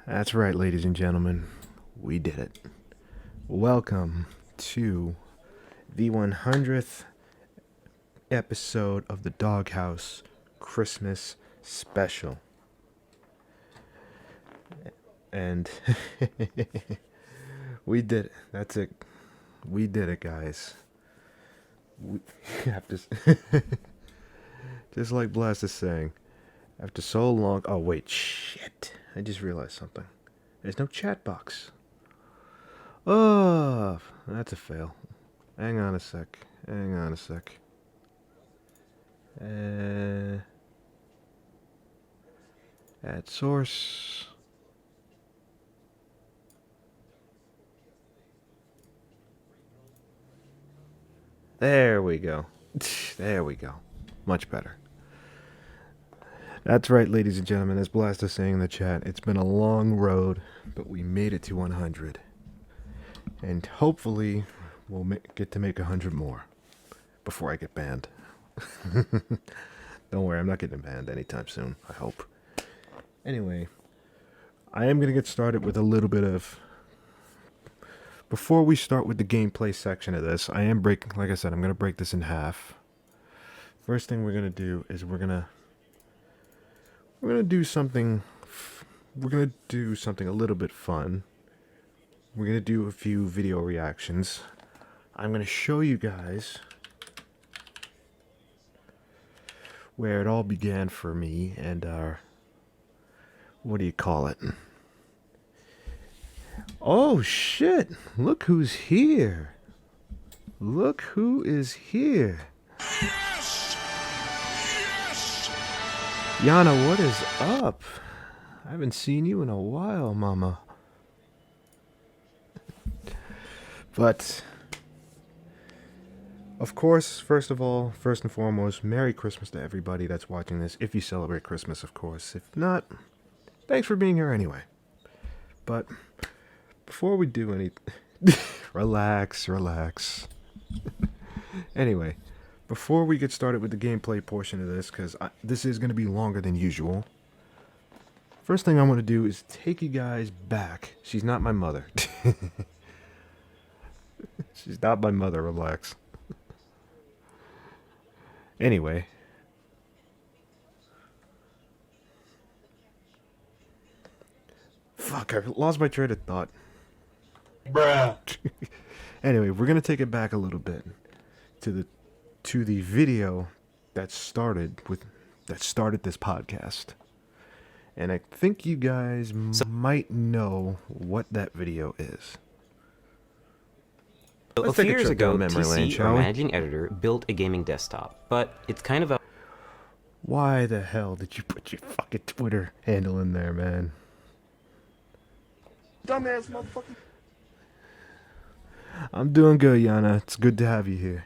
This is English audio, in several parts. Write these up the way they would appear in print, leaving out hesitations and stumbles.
That's right, ladies and gentlemen. We did it. Welcome to the 100th episode of the Doghouse Christmas Special. And we did it. That's it. We did it, guys. We have to, just like Blast is saying, after so long. Oh, wait, shit. I just realized something. There's no chat box. Oh, that's a fail. Hang on a sec. Add source. There we go. There we go. Much better. That's right, ladies and gentlemen. As Blast is saying in the chat, it's been a long road, but we made it to 100. And hopefully, we'll get to make 100 more before I get banned. Don't worry, I'm not getting banned anytime soon, I hope. Anyway, I am going to get started with a little bit of... Before we start with the gameplay section of this, like I said, I'm going to break this in half. First thing we're going to do is we're going to do something a little bit fun. We're going to do a few video reactions. I'm going to show you guys where it all began for me and what do you call it? Oh shit, look who's here. Look who is here. Yes! Yes! Yana, what is up? I haven't seen you in a while, mama. But, of course, first and foremost, Merry Christmas to everybody that's watching this. If you celebrate Christmas, of course. If not, thanks for being here anyway. But, before we do anything... relax. Anyway, before we get started with the gameplay portion of this, because this is going to be longer than usual, first thing I want to do is take you guys back. She's not my mother. She's not my mother, relax. Anyway. Fuck, I lost my train of thought. Bruh. Anyway, we're going to take it back a little bit to the video that started this podcast. And I think you guys might know what that video is. So Let's a take few a years trip ago, down memory lane, TC, shall our we? managing editor, built a gaming desktop, but it's kind of a... Why the hell did you put your fucking Twitter handle in there, man? Dumbass motherfucker. I'm doing good, Yana. It's good to have you here.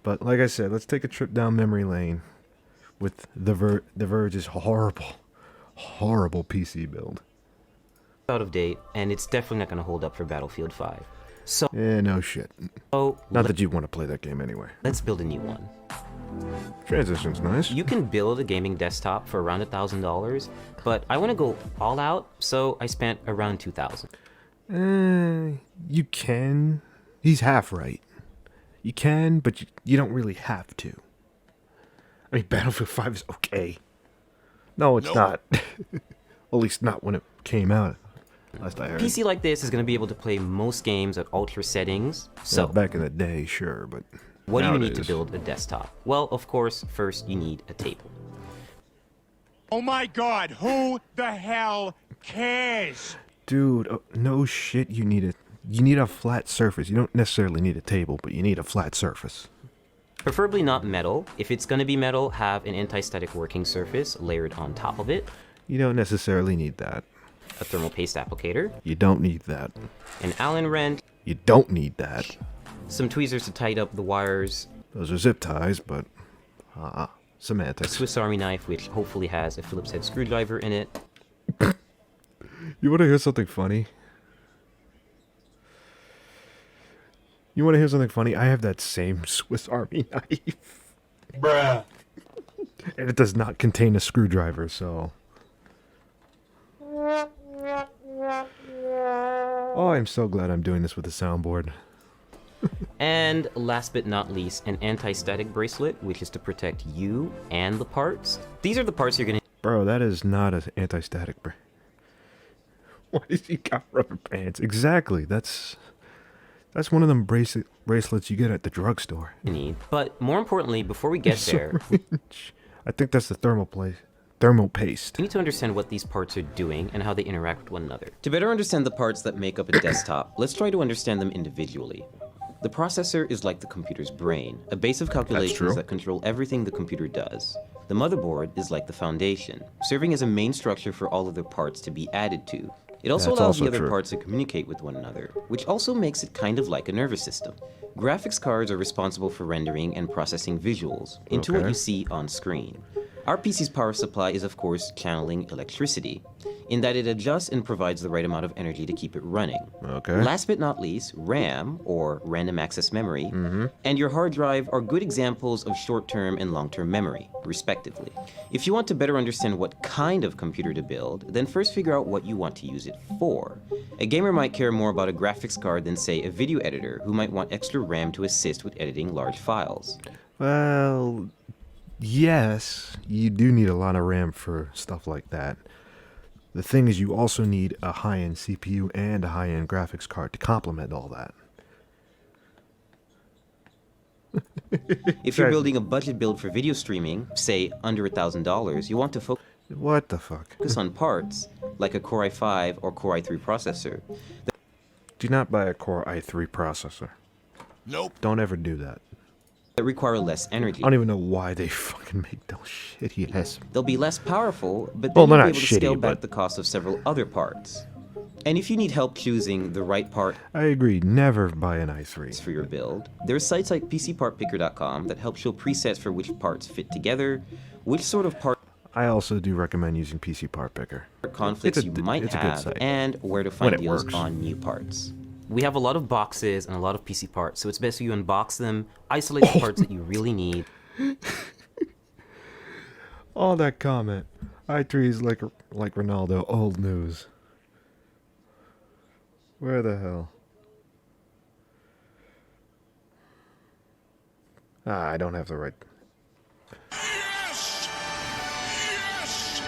But like I said, let's take a trip down memory lane with the Verge's horrible PC build. out of date, and it's definitely not going to hold up for Battlefield 5. So, Yeah, no shit. Not that you want to play that game anyway. let's build a new one. Transition's nice. You can build a gaming desktop for around $1,000, but I want to go all out, so I spent around $2,000. You can. He's half right. You can, but you don't really have to. I mean, Battlefield 5 is okay. No, it's not. At least not when it came out. Last I heard. PC like this is going to be able to play most games at ultra settings, so Well, back in the day, sure, but what do you need to nowadays- build a desktop? Well, of course, first you need a table. Oh my god, who the hell cares? Dude, no shit. You need a flat surface. You don't necessarily need a table, but you need a flat surface. Preferably not metal. If it's going to be metal, have an anti-static working surface layered on top of it, You don't necessarily need that. a thermal paste applicator, You don't need that. an Allen wrench, You don't need that. some tweezers to tighten up the wires, Those are zip ties, but semantics. Swiss Army knife, which hopefully has a Phillips head screwdriver in it. You want to hear something funny? I have that same Swiss Army knife. Bruh. And it does not contain a screwdriver, so... Oh, I'm so glad I'm doing this with a soundboard. And last but not least, an anti-static bracelet, which is to protect you and the parts. These are the parts you're gonna... Bro, that is not an anti-static, bro. Why does he got rubber bands? Exactly. That's one of them bracelets you get at the drugstore. need. But more importantly, before we get there, I think that's the thermal paste. we need to understand what these parts are doing and how they interact with one another. To better understand the parts that make up a desktop, let's try to understand them individually. The processor is like the computer's brain, a base of calculations that control everything the computer does. The motherboard is like the foundation, serving as a main structure for all other parts to be added to. It also That's allows also the other true. parts to communicate with one another, which also makes it kind of like a nervous system. Graphics cards are responsible for rendering and processing visuals into what Okay. you see on screen. Our PC's power supply is of course channeling electricity, in that it adjusts and provides the right amount of energy to keep it running. Okay. Last but not least, RAM, or random access memory, and your hard drive are good examples of short-term and long-term memory, respectively. If you want to better understand what kind of computer to build, then first figure out what you want to use it for. A gamer might care more about a graphics card than, say, a video editor, who might want extra RAM to assist with editing large files. Well, yes, you do need a lot of RAM for stuff like that. The thing is, you also need a high-end CPU and a high-end graphics card to complement all that. If you're Right. building a budget build for video streaming, say under $1,000, you want to What the fuck? focus on parts, like a Core i5 or Core i3 processor, Do not buy a Core i3 processor. Nope. Don't ever do that. that require less energy. I don't even know why they fucking make those shitty ass. They'll be less powerful, but Well, then they're you'll be not able to scale shitty, back but- the cost of several other parts. And if you need help choosing the right parts I agree. Never buy an i3. for your build, there are sites like PCPartPicker.com that help show presets for which parts fit together, which sort of part I also do recommend using PC Part Picker. conflicts you might it's a good have, site. and where to find it deals works. on new parts. We have a lot of boxes and a lot of PC parts, so it's best if you unbox them, isolate the parts that you really need, Oh, that comment. i3 is like Ronaldo, old news. Where the hell? I don't have the right. Yes! Yes!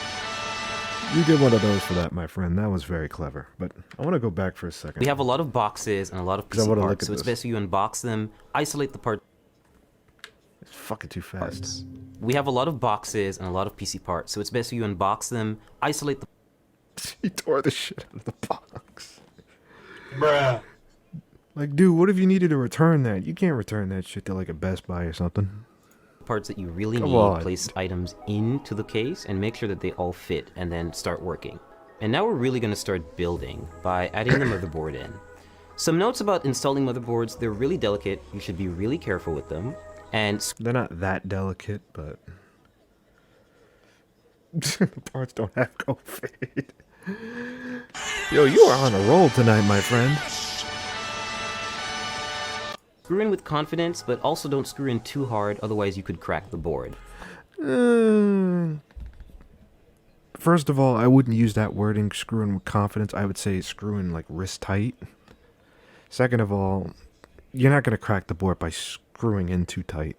You did one of those for that, my friend. That was very clever. But I want to go back for a second. We have a lot of boxes and a lot of 'Cause I PC wanna look parts, at so it's this. best if you unbox them, isolate the parts. It's fucking too fast. We have a lot of boxes and a lot of PC parts, so it's best if you unbox them, isolate the He tore the shit out of the box. Bruh. Like, dude, what if you needed to return that? You can't return that shit to like a Best Buy or something. parts that you really Come need, on. place items into the case, and make sure that they all fit, and then start working. And now we're really going to start building by adding the motherboard in. Some notes about installing motherboards: they're really delicate, you should be really careful with them, and They're not that delicate, but the parts don't have COVID. Yo, you are on a roll tonight, my friend. screw in with confidence, but also don't screw in too hard, otherwise you could crack the board. First of all, I wouldn't use that wording, screwing with confidence. I would say screwing like wrist tight. Second of all, you're not going to crack the board by screwing in too tight.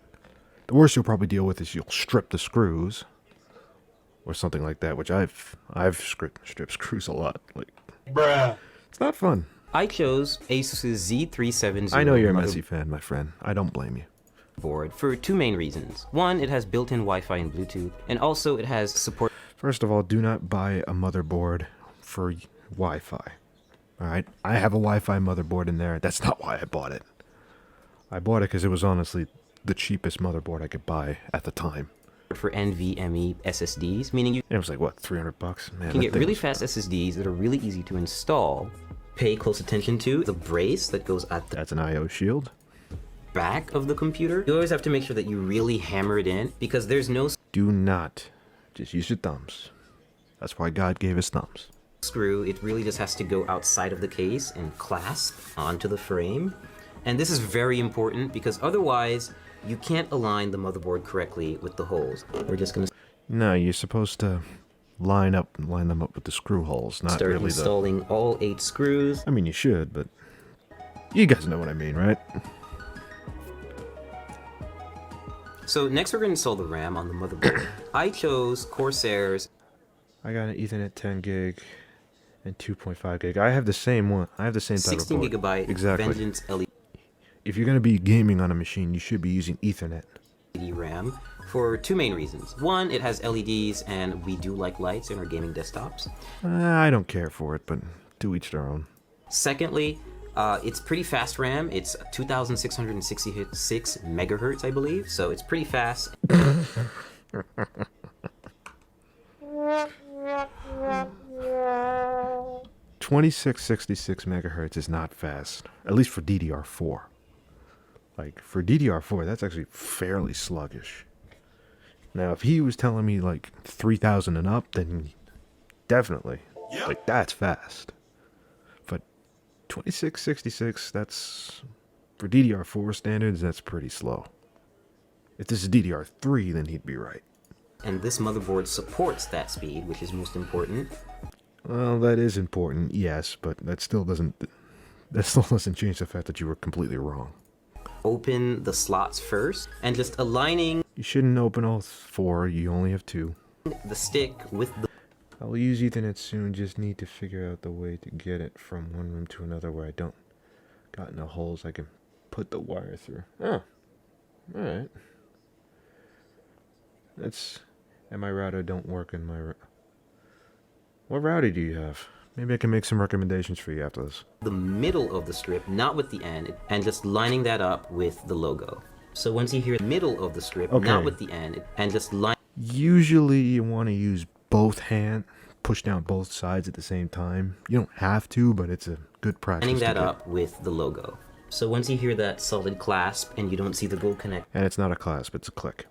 The worst you'll probably deal with is you'll strip the screws or something like that, which I've stripped screws a lot. Like, Bruh. it's not fun. I chose Asus's Z370 I know you're a Messi fan, my friend. I don't blame you. motherboard for two main reasons. One, it has built-in Wi-Fi and Bluetooth, and also it has support First of all, do not buy a motherboard for Wi-Fi. Alright? I have a Wi-Fi motherboard in there. That's not why I bought it. I bought it because it was honestly the cheapest motherboard I could buy at the time. for NVMe SSDs, meaning you And it was like, what, $300? Man, can that get thing really was- fast SSDs that are really easy to install. Pay close attention to the brace that goes at the That's an I/O shield. back of the computer. You always have to make sure that you really hammer it in, because there's no Do not just use your thumbs. That's why God gave us thumbs. screw. It really just has to go outside of the case and clasp onto the frame. And this is very important, because otherwise you can't align the motherboard correctly with the holes. We're just gonna No, you're supposed to line them up with the screw holes, not start really installing all 8 screws. I mean, you should, but you guys know what I mean, right? So next we're going to install the RAM on the motherboard. I chose Corsair's I got an Ethernet 10 gig and 2.5 gig. I have the same one. I have the same type of 16 board. gigabyte Exactly. Vengeance LED If you're gonna be gaming on a machine, you should be using Ethernet. RAM for 2 main reasons. One, it has LEDs and we do like lights in our gaming desktops. I don't care for it, but to each their own. Secondly, it's pretty fast RAM. It's 2,666 megahertz, I believe. So it's pretty fast. 2666 megahertz is not fast, at least for DDR4. Like, for DDR4, that's actually fairly sluggish. Now, if he was telling me, like, 3,000 and up, then definitely. Yep. Like, that's fast. But 2666, that's... For DDR4 standards, that's pretty slow. If this is DDR3, then he'd be right. And this motherboard supports that speed, which is most important. Well, that is important, yes, but that still doesn't change the fact that you were completely wrong. Open the slots first and just aligning You shouldn't open all 4, you only have 2. the stick with the I'll use Ethernet soon, just need to figure out the way to get it from one room to another where I don't got no holes I can put the wire through. Oh, alright. And my router don't work in my... What router do you have? Maybe I can make some recommendations for you after this. middle of the strip, not with the end, and just lining that up with the logo. So once you hear the middle of the strip, Okay. not with the end, and just line Usually you want to use both hands, push down both sides at the same time. You don't have to, but it's a good practice lining to that get. up with the logo. So once you hear that solid clasp and you don't see the gold connectors And it's not a clasp, it's a click.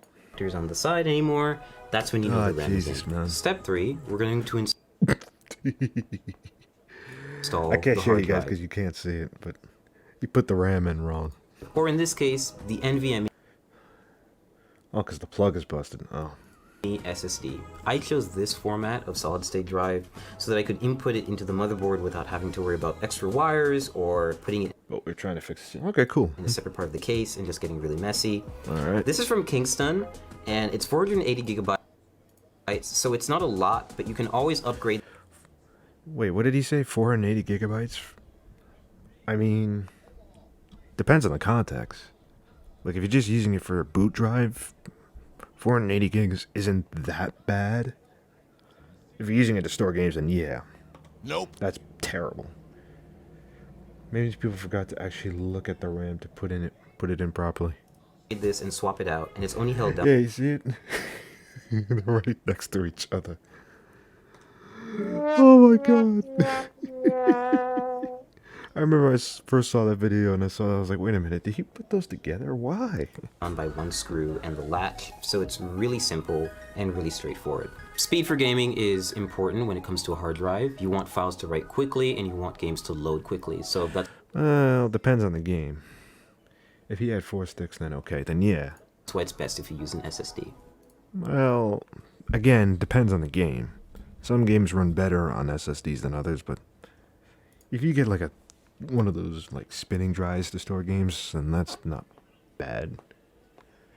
on the side anymore, that's when you know Ah, the RAM is Jesus, in. man. Step 3, we're going to install I can't the show you hard guys drive. because you can't see it, but you put the RAM in wrong. Or in this case, the NVMe Oh, because the plug is busted. Oh. SSD. I chose this format of solid state drive so that I could input it into the motherboard without having to worry about extra wires or putting it But we're trying to fix it. Okay, cool. in a separate part of the case and just getting really messy. Alright. This is from Kingston and it's 480 gigabytes, so it's not a lot, but you can always upgrade. Wait, what did he say? 480 gigabytes? I mean, depends on the context. Like, if you're just using it for a boot drive, 480 gigs isn't that bad. If you're using it to store games, then yeah, Nope. that's terrible. Maybe these people forgot to actually look at the RAM to put it in properly. this and swap it out, and it's only held down Yeah, you see it? They're right next to each other. Oh my god. I remember I first saw that video and I was like, wait a minute, did he put those together? Why? by one screw and the latch, so it's really simple and really straightforward. Speed for gaming is important when it comes to a hard drive. You want files to write quickly and you want games to load quickly, so that's Well, depends on the game. If he had 4 sticks, then okay, then yeah. why it's best if you use an SSD. Well, again, depends on the game. Some games run better on SSDs than others, but if you get like one of those like spinning drives to store games, then that's not bad.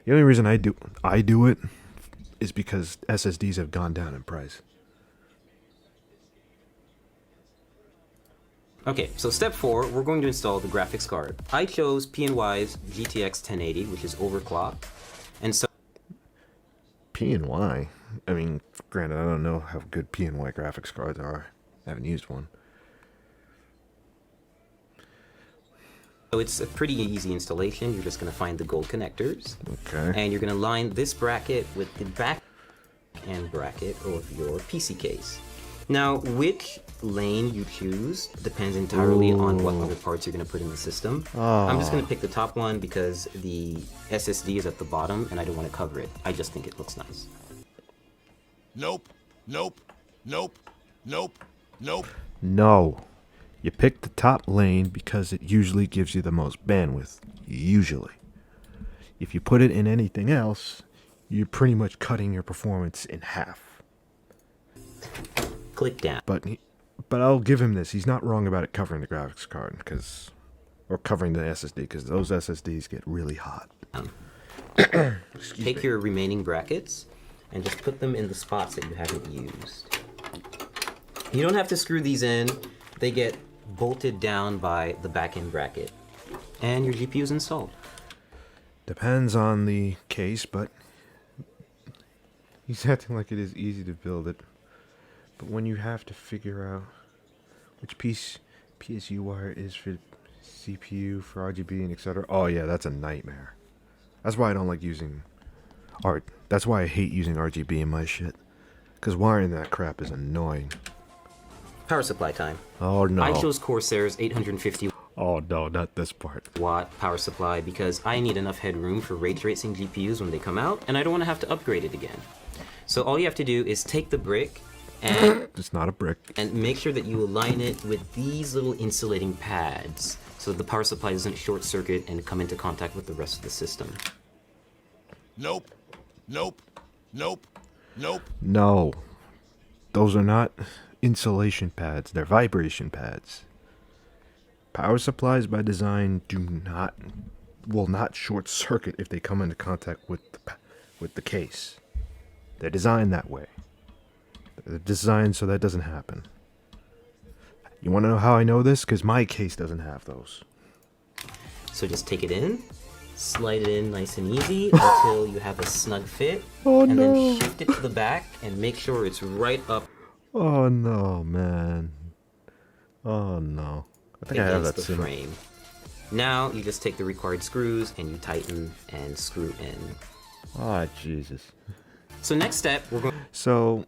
The only reason I do it is because SSDs have gone down in price. Okay, so step 4, we're going to install the graphics card. I chose PNY's GTX 1080, which is overclocked, and so P&Y. I mean, granted, I don't know how good P&Y graphics cards are. I haven't used one. it's a pretty easy installation. You're just going to find the gold connectors, Okay. and you're going to line this bracket with the back end bracket of your PC case. Now, which lane you choose depends entirely on what other parts you're going to put in the system. I'm just going to pick the top one because the SSD is at the bottom and I don't want to cover it. I just think it looks nice. Nope. Nope. Nope. Nope. Nope. No. You pick the top lane because it usually gives you the most bandwidth. Usually. If you put it in anything else, you're pretty much cutting your performance in half. click down. But I'll give him this. He's not wrong about it covering the graphics card, or covering the SSD, because those SSDs get really hot. Take your remaining brackets and just put them in the spots that you haven't used. You don't have to screw these in. They get bolted down by the back end bracket. And your GPU is installed. Depends on the case, but he's acting like it is easy to build it. But when you have to figure out which piece PSU wire is for CPU, for RGB, and etc. Oh yeah, that's a nightmare. That's why I don't like using art. That's why I hate using RGB in my shit. Because wiring that crap is annoying. Power supply time. Oh no. I chose Corsair's 850 Oh no, not this part. watt power supply because I need enough headroom for ray tracing GPUs when they come out, and I don't want to have to upgrade it again. So all you have to do is take the brick and It's not a brick. make sure that you align it with these little insulating pads so that the power supply doesn't short circuit and come into contact with the rest of the system. Nope. Nope. Nope. Nope. No. Those are not insulation pads. They're vibration pads. Power supplies by design will not short circuit if they come into contact with the case. They're designed that way. They're designed so that doesn't happen. You want to know how I know this? Because my case doesn't have those. So just take it in, slide it in nice and easy until you have a snug fit, and then shift it to the back and make sure it's right up Oh no, man. Oh no. I think I have against that the sim- frame. Now you just take the required screws and you tighten and screw in. Ah, Jesus. So next step, we're going So,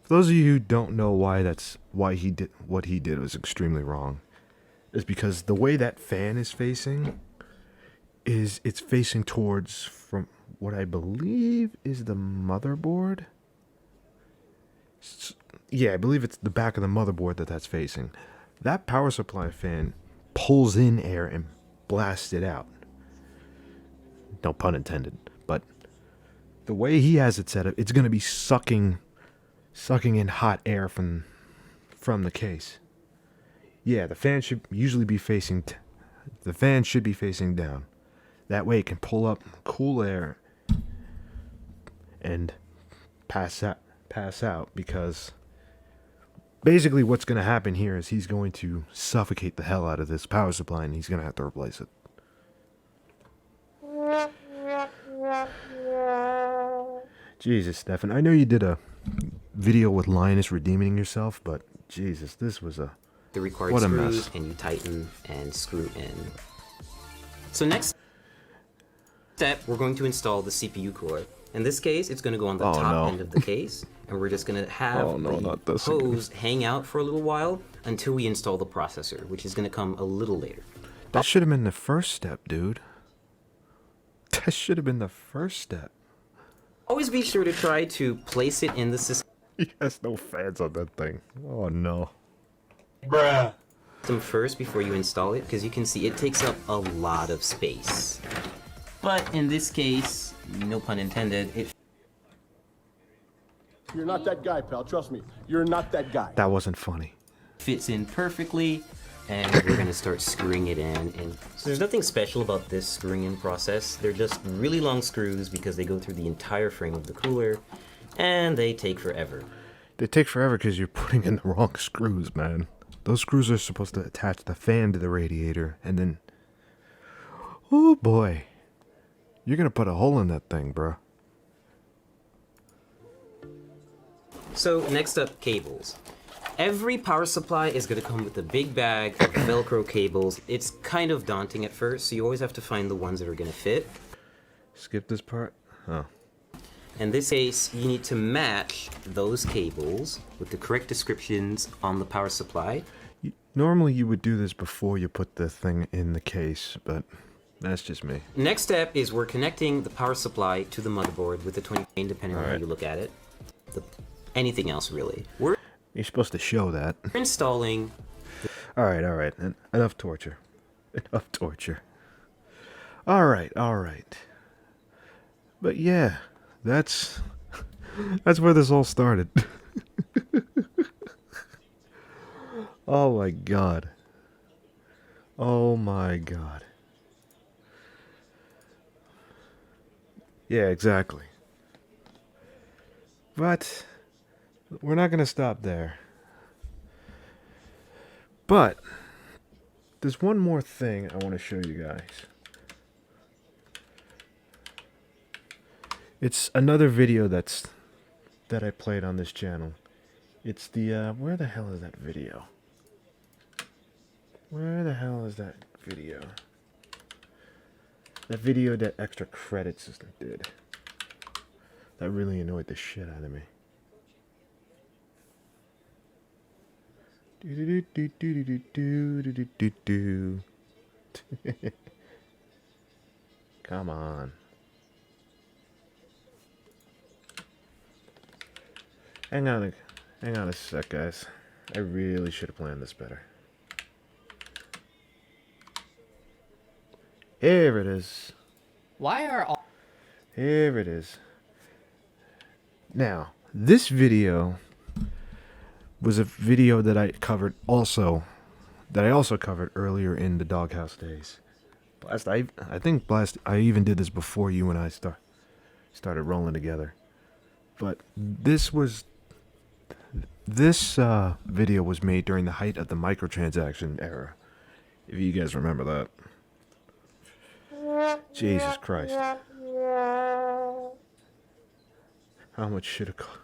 for those of you who don't know why he did what he did was extremely wrong, is because the way that fan is facing it's facing towards from what I believe is the motherboard. Yeah, I believe it's the back of the motherboard that's facing. That power supply fan pulls in air and blasts it out. No pun intended, but the way he has it set up, it's going to be sucking in hot air from the case. Yeah, the fan should usually be facing the fan should be facing down. That way it can pull up cool air and pass out because basically what's going to happen here is he's going to suffocate the hell out of this power supply and he's going to have to replace it. Jesus, Stefan, I know you did a video with Linus redeeming yourself, but Jesus, this was the required what a screws mess. and you tighten and screw in. So next step, we're going to install the CPU core. In this case, it's going to go on the top end of the case, and we're just going to have the hose hang out for a little while until we install the processor, which is going to come a little later. That should have been the first step, dude. That should have been the first step. Always be sure to try to place it in the system He has no fans on that thing. Oh no. first before you install it, because you can see it takes up a lot of space. But in this case, no pun intended, it You're not that guy, pal. Trust me. You're not that guy. That wasn't funny. fits in perfectly, and we're going to start screwing it in. And so there's nothing special about this screwing in process. They're just really long screws because they go through the entire frame of the cooler, and they take forever. They take forever because you're putting in the wrong screws, man. Those screws are supposed to attach the fan to the radiator, and then... Oh boy. You're gonna put a hole in that thing, bro. So next up, cables. Every power supply is going to come with a big bag of Velcro cables. It's kind of daunting at first, so you always have to find the ones that are going to fit. Skip this part? Oh. In this case, you need to match those cables with the correct descriptions on the power supply. Normally you would do this before you put the thing in the case, but that's just me. Next step is we're connecting the power supply to the motherboard with the 20 pin, depending on how you look at it. Anything else, really. We're You're supposed to show that. installing Alright. Enough torture. Enough torture. Alright. But yeah, that's That's where this all started. Oh my god. Oh my god. Yeah, exactly. But we're not going to stop there. But there's one more thing I want to show you guys. It's another video that I played on this channel. It's the where the hell is that video? Where the hell is that video? That video that Extra Credit System did. That really annoyed the shit out of me. Come on. Hang on a sec, guys. I really should have planned this better. Here it is. Why are all Here it is. Now, this video was a video that I covered also, that I also covered earlier in the Doghouse days. Blast, I think Blast, I even did this before you and I started rolling together. But this video was made during the height of the microtransaction era. If you guys remember that. Jesus Christ. How much should it cost?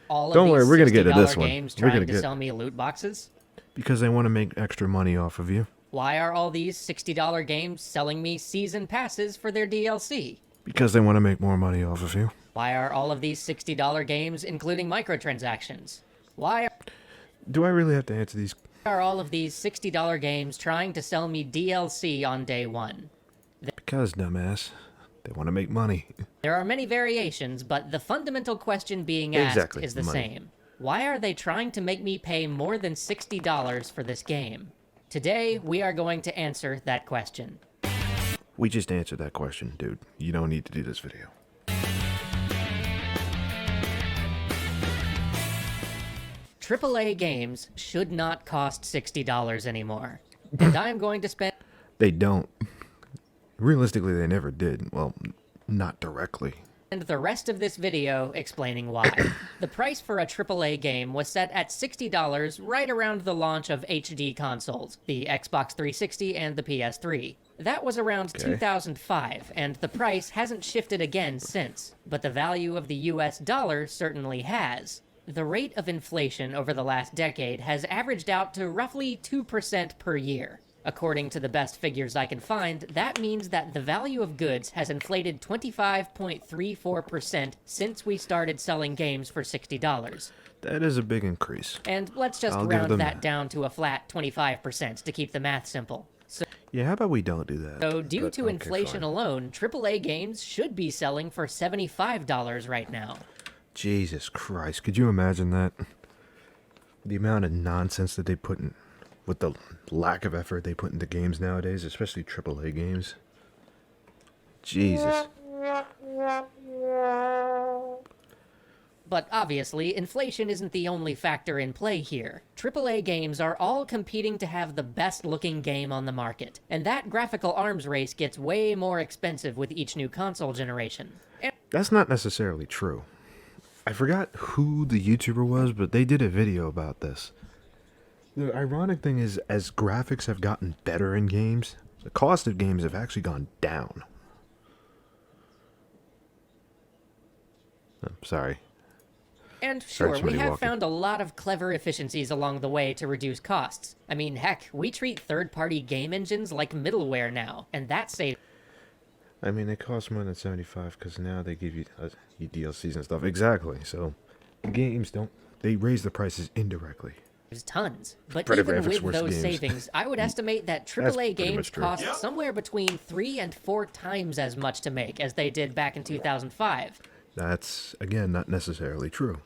all of Don't these worry, we're gonna get to $60 this one. games We're trying gonna to get- sell me loot boxes? Because they want to make extra money off of you. Why are all these $60 games selling me season passes for their DLC? Because they want to make more money off of you. Why are all of these $60 games including microtransactions? Why Do I really have to answer these? are all of these $60 games trying to sell me DLC on day one? Because, dumbass, they want to make money. There are many variations, but the fundamental question being asked Exactly, is the money. same. Why are they trying to make me pay more than $60 for this game? Today, we are going to answer that question. We just answered that question, dude. You don't need to do this video. AAA games should not cost $60 anymore. And I'm going to spend They don't. Realistically, they never did. Well, not directly. the rest of this video explaining why. The price for a AAA game was set at $60 right around the launch of HD consoles, the Xbox 360 and the PS3. That was around 2005, and the price hasn't shifted again since, but the value of the US dollar certainly has. The rate of inflation over the last decade has averaged out to roughly 2% per year. According to the best figures I can find, that means that the value of goods has inflated 25.34% since we started selling games for $60. That is a big increase. And let's just I'll give round them that that. down to a flat 25% to keep the math simple. Yeah, how about we don't do that? So due But, to okay, inflation fine. alone, AAA games should be selling for $75 right now. Jesus Christ, could you imagine that? The amount of nonsense that they put in, with the lack of effort they put into games nowadays, especially AAA games. Jesus. But obviously, inflation isn't the only factor in play here. AAA games are all competing to have the best-looking game on the market, and that graphical arms race gets way more expensive with each new console generation. And That's not necessarily true. I forgot who the YouTuber was, but they did a video about this. The ironic thing is, as graphics have gotten better in games, the cost of games have actually gone down. I'm sorry. And sure, we somebody have walking. found a lot of clever efficiencies along the way to reduce costs. I mean, heck, we treat third-party game engines like middleware now, and that saves I mean, they cost more than 75 because now they give you DLCs and stuff. Exactly. So, games don't. They raise the prices indirectly. tons. But Better even graphics, with worse those games. savings, I would estimate that That's AAA pretty games much true. cost somewhere between 3 and 4 times as much to make as they did back in 2005. That's, again, not necessarily true.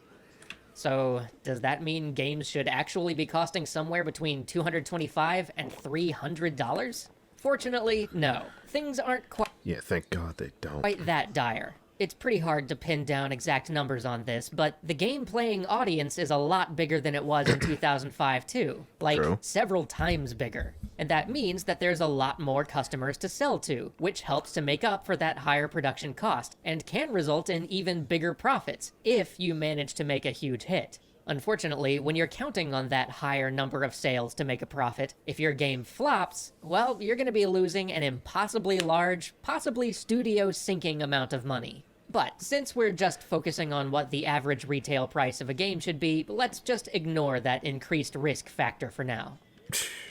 So, does that mean games should actually be costing somewhere between $225 and $300? Fortunately, no. Things aren't Yeah, thank God they don't. quite that dire. It's pretty hard to pin down exact numbers on this, but the game playing audience is a lot bigger than it was in 2005 too. Like, True. several times bigger. And that means that there's a lot more customers to sell to, which helps to make up for that higher production cost, and can result in even bigger profits, if you manage to make a huge hit. Unfortunately, when you're counting on that higher number of sales to make a profit, if your game flops, well, you're going to be losing an impossibly large, possibly studio-sinking amount of money. But since we're just focusing on what the average retail price of a game should be, let's just ignore that increased risk factor for now.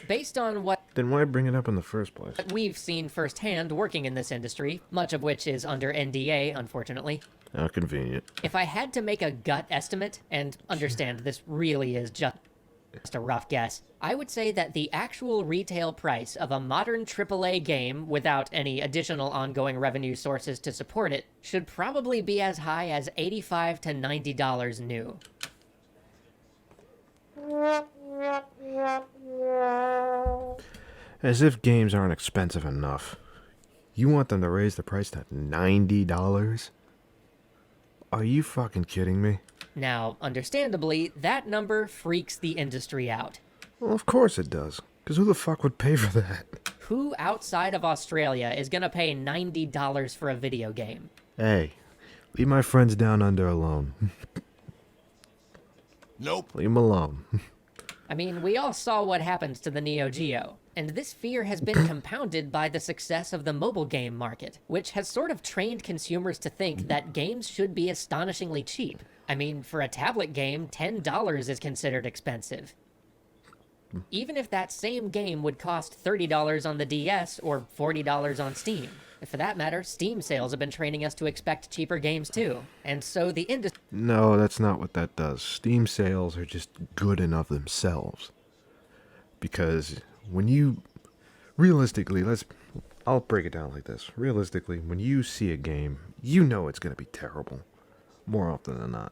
Based on what Then why bring it up in the first place? we've seen firsthand working in this industry, much of which is under NDA, unfortunately, How convenient. if I had to make a gut estimate, and understand this really is just a rough guess, I would say that the actual retail price of a modern AAA game without any additional ongoing revenue sources to support it should probably be as high as $85 to $90 new. As if games aren't expensive enough. You want them to raise the price to $90? Are you fucking kidding me? Now, understandably, that number freaks the industry out. Well, of course it does. Because who the fuck would pay for that? Who outside of Australia is gonna pay $90 for a video game? Hey, leave my friends down under alone. Nope. Leave them alone. I mean, we all saw what happened to the Neo Geo, and this fear has been compounded by the success of the mobile game market, which has sort of trained consumers to think that games should be astonishingly cheap. I mean, for a tablet game, $10 is considered expensive. Even if that same game would cost $30 on the DS or $40 on Steam. For that matter, Steam sales have been training us to expect cheaper games too. And so the industry No, that's not what that does. Steam sales are just good enough themselves. Because when you... Realistically, I'll break it down like this. Realistically, when you see a game, you know it's going to be terrible. More often than not.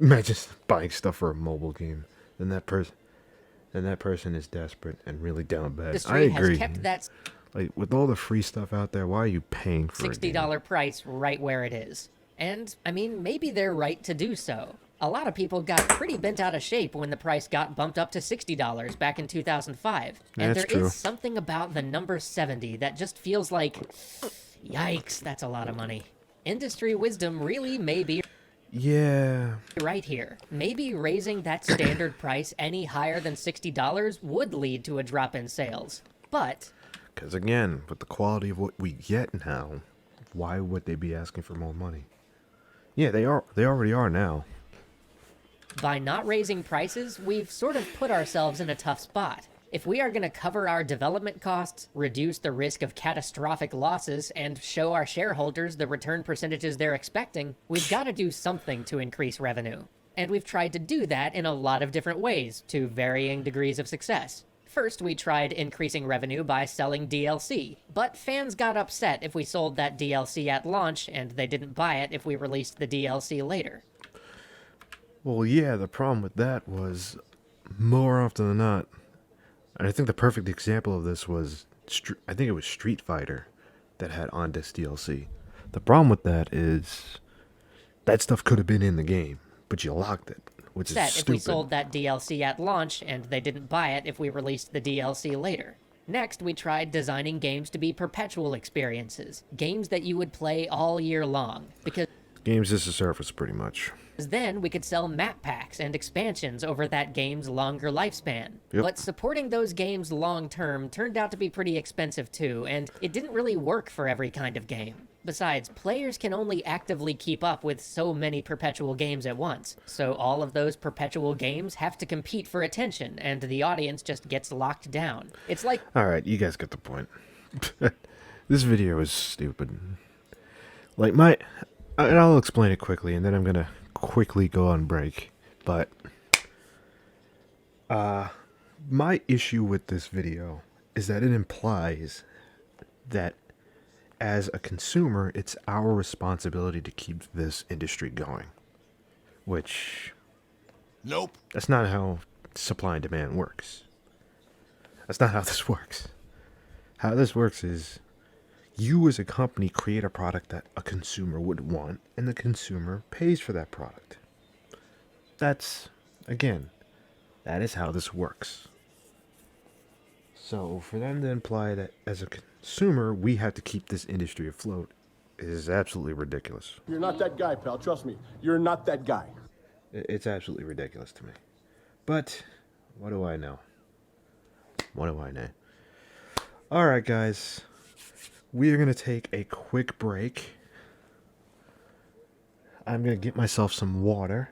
Imagine buying stuff for a mobile game. And that person is desperate and really down bad. I industry agree. has kept that Like, with all the free stuff out there, why are you paying for a game? $60 price right where it is. And, I mean, maybe they're right to do so. A lot of people got pretty bent out of shape when the price got bumped up to $60 back in 2005. And That's there true. is something about the number 70 that just feels like, yikes, that's a lot of money. Industry wisdom really may be Yeah. right here. Maybe raising that standard price any higher than $60 would lead to a drop in sales. But Because again, with the quality of what we get now, why would they be asking for more money? Yeah, they are. They already are now. by not raising prices, we've sort of put ourselves in a tough spot. If we are going to cover our development costs, reduce the risk of catastrophic losses, and show our shareholders the return percentages they're expecting, we've got to do something to increase revenue. And we've tried to do that in a lot of different ways, to varying degrees of success. First, we tried increasing revenue by selling DLC, but fans got upset if we sold that DLC at launch, and they didn't buy it if we released the DLC later. Well, yeah, the problem with that was, more often than not, and I think the perfect example of this was, I think it was Street Fighter that had on-disc DLC. The problem with that is, that stuff could have been in the game, but you locked it, which is If stupid. we sold that DLC at launch, and they didn't buy it if we released the DLC later. Next, we tried designing games to be perpetual experiences, games that you would play all year long, because Games as a service, pretty much. then we could sell map packs and expansions over that game's longer lifespan. Yep. But supporting those games long term turned out to be pretty expensive too, and it didn't really work for every kind of game. Besides, players can only actively keep up with so many perpetual games at once, so all of those perpetual games have to compete for attention, and the audience just gets locked down. It's like Alright, you guys get the point. This video is stupid. Like, and I'll explain it quickly, and then I'm gonna quickly go on break. But, my issue with this video is that it implies that as a consumer, it's our responsibility to keep this industry going. Which, Nope. that's not how supply and demand works. That's not how this works. How this works is you as a company create a product that a consumer would want, and the consumer pays for that product. That's, again, that is how this works. So for them to imply that as a consumer we have to keep this industry afloat is absolutely ridiculous. You're not that guy, pal. Trust me. You're not that guy. It's absolutely ridiculous to me. But what do I know? What do I know? Alright, guys. We are going to take a quick break. I'm going to get myself some water.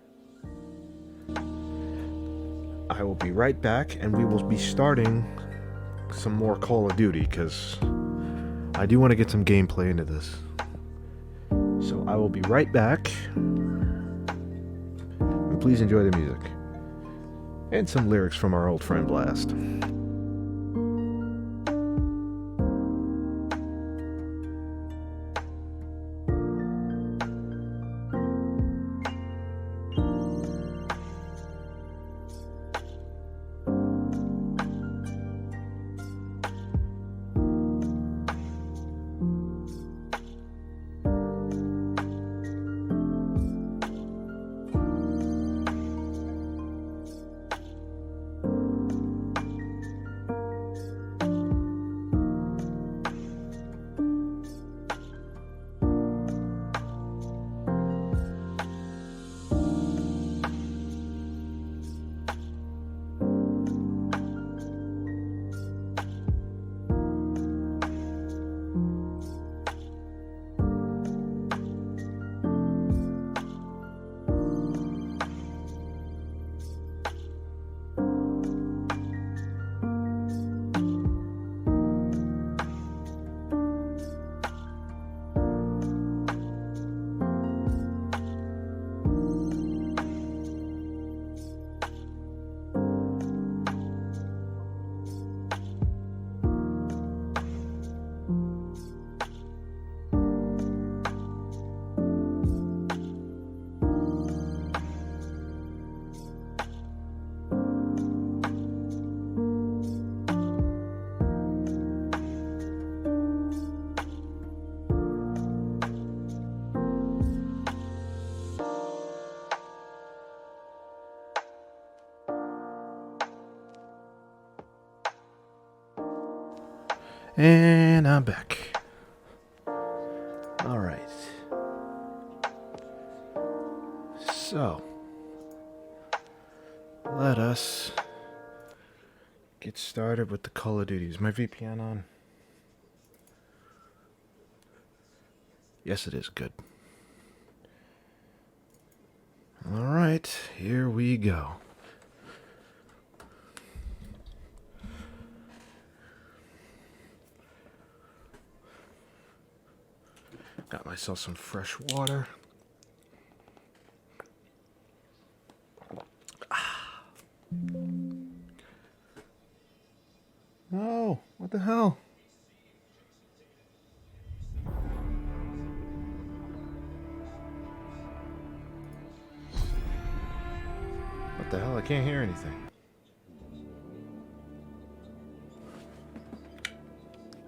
I will be right back, and we will be starting some more Call of Duty, because I do want to get some gameplay into this. So I will be right back. And please enjoy the music. And some lyrics from our old friend Blast. And I'm back. Alright. So, let us get started with the Call of Duty. Is my VPN on? Yes, it is. Good. Alright, here we go. Got myself some fresh water. No, what the hell? What the hell? I can't hear anything.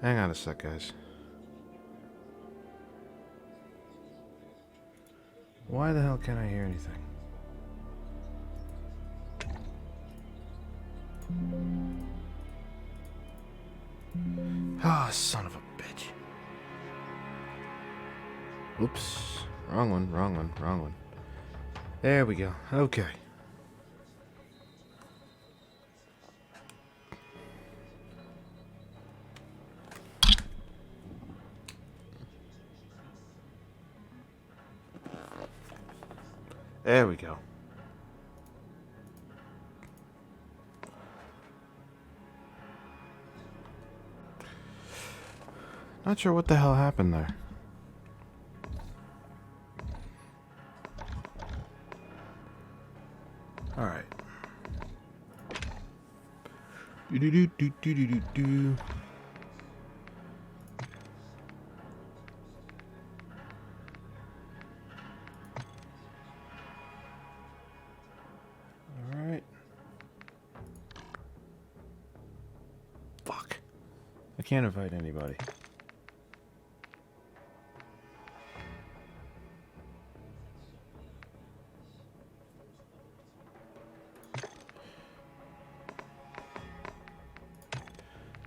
Hang on a sec, guys. Why the hell can't I hear anything? Ah, son of a bitch. Oops. Wrong one. There we go. Okay. There we go. Not sure what the hell happened there. All right. Do. All right. Fuck. I can't invite anybody.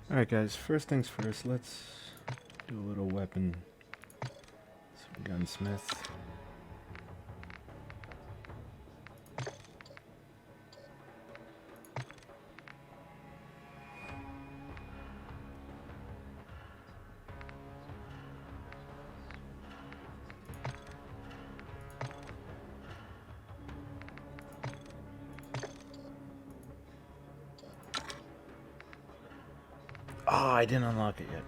Alright guys, first things first, let's do a little weapon, some gunsmith. Oh, I didn't unlock it yet.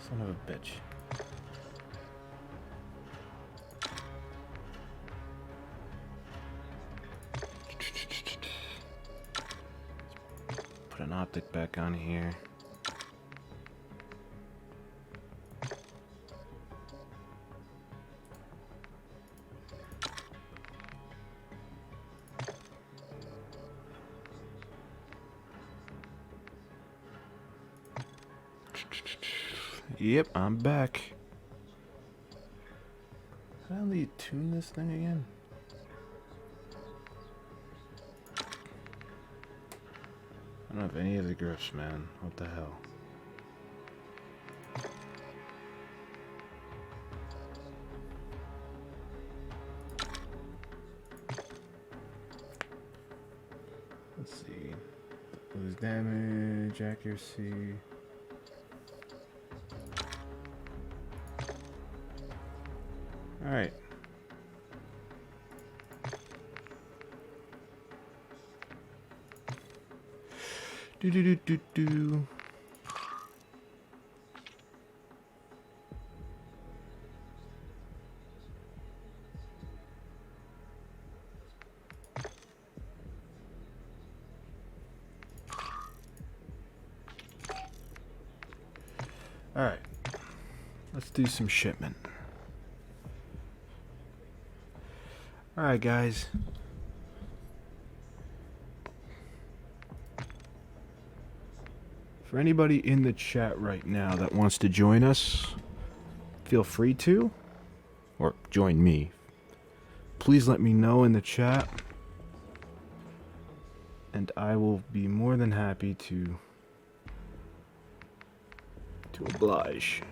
Son of a bitch. Put an optic back on here. Yep, I'm back. How do you tune this thing again? I don't have any of the grips, man. What the hell? Let's see. Lose damage, accuracy. Alright. Do. Alright. Let's do some shipment. Alright guys. For anybody in the chat right now that wants to join us, feel free to. Or join me. Please let me know in the chat. And I will be more than happy to oblige.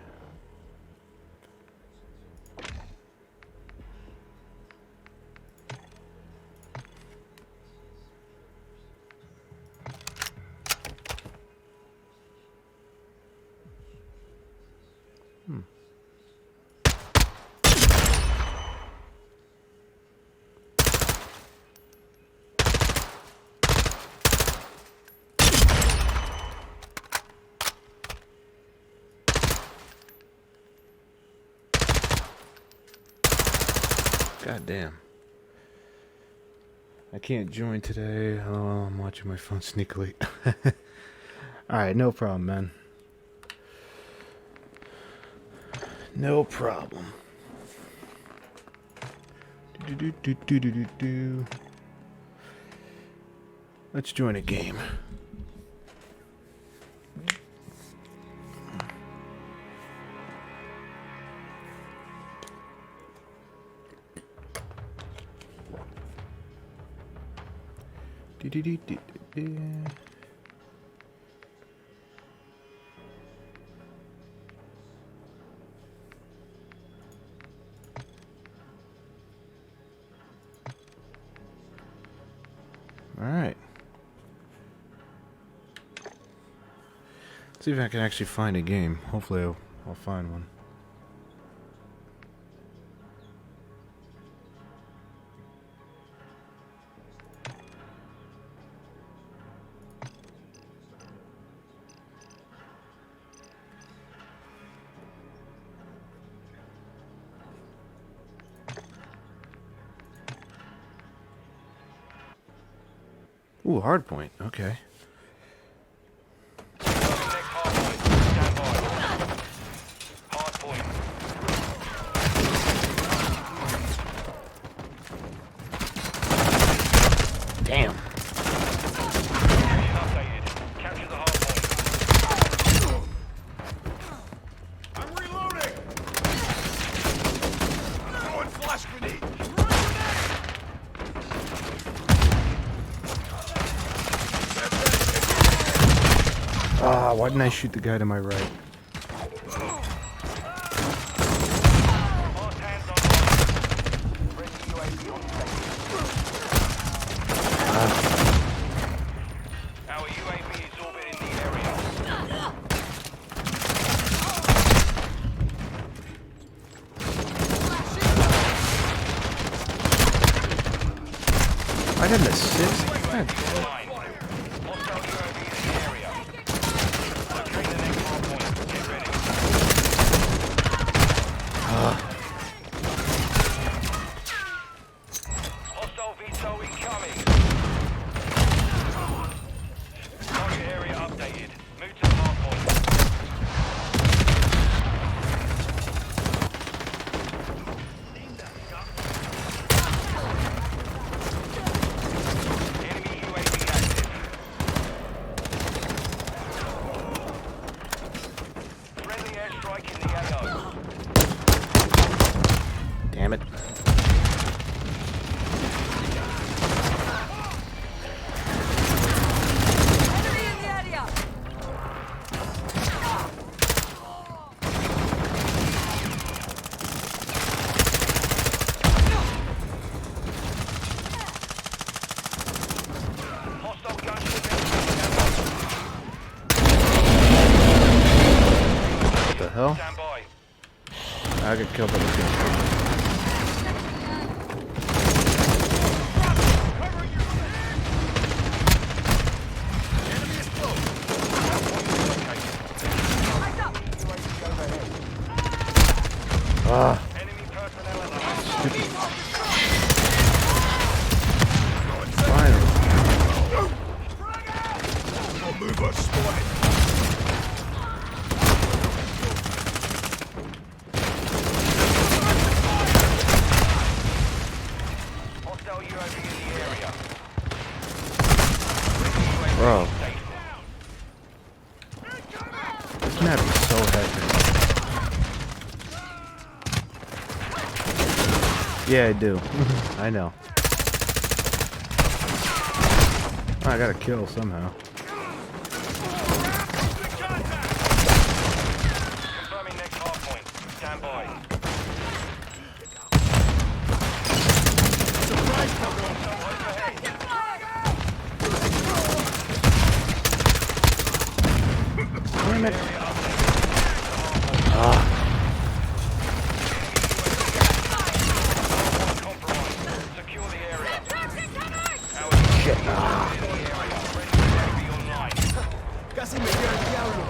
God damn. I can't join today. Oh, I'm watching my phone sneakily. Alright, no problem, man. No problem. Let's join a game. Alright. See if I can actually find a game. Hopefully I'll find one. Ooh, hard point. Okay. Damn. Ah, why didn't I shoot the guy to my right? Our UAV is orbiting the area. I got an assist? God. Hostile UAV in the area. Locate the next hardpoint. Get ready. Hostile VTOL incoming. Target area updated. Move to the hardpoint. Enemy UAV active. Friendly airstrike in the AO. Damn it. Hostile gunship incoming. What the hell? Stand by. I got killed by the gun. Ah, Enemy personnel at the finally. Mover spotted. hostile UAV in the area. Bro. This map is so hectic. Yeah, I do. I know. I gotta kill somehow. Confirming next hardpoint. Stand by. Damn it. Compromise. Secure the area. Shit. UAV online. Casi me dio el diablo.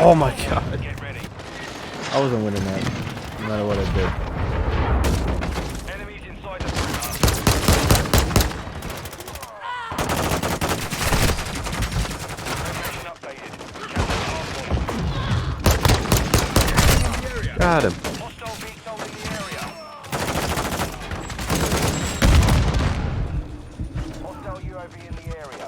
Oh my god. Get ready. I wasn't winning that. No matter what I did. Enemies inside the bunker. Location updated. Capture hardpoint. Got him. Hostile VTOL in the area. Hostile UAV in the area.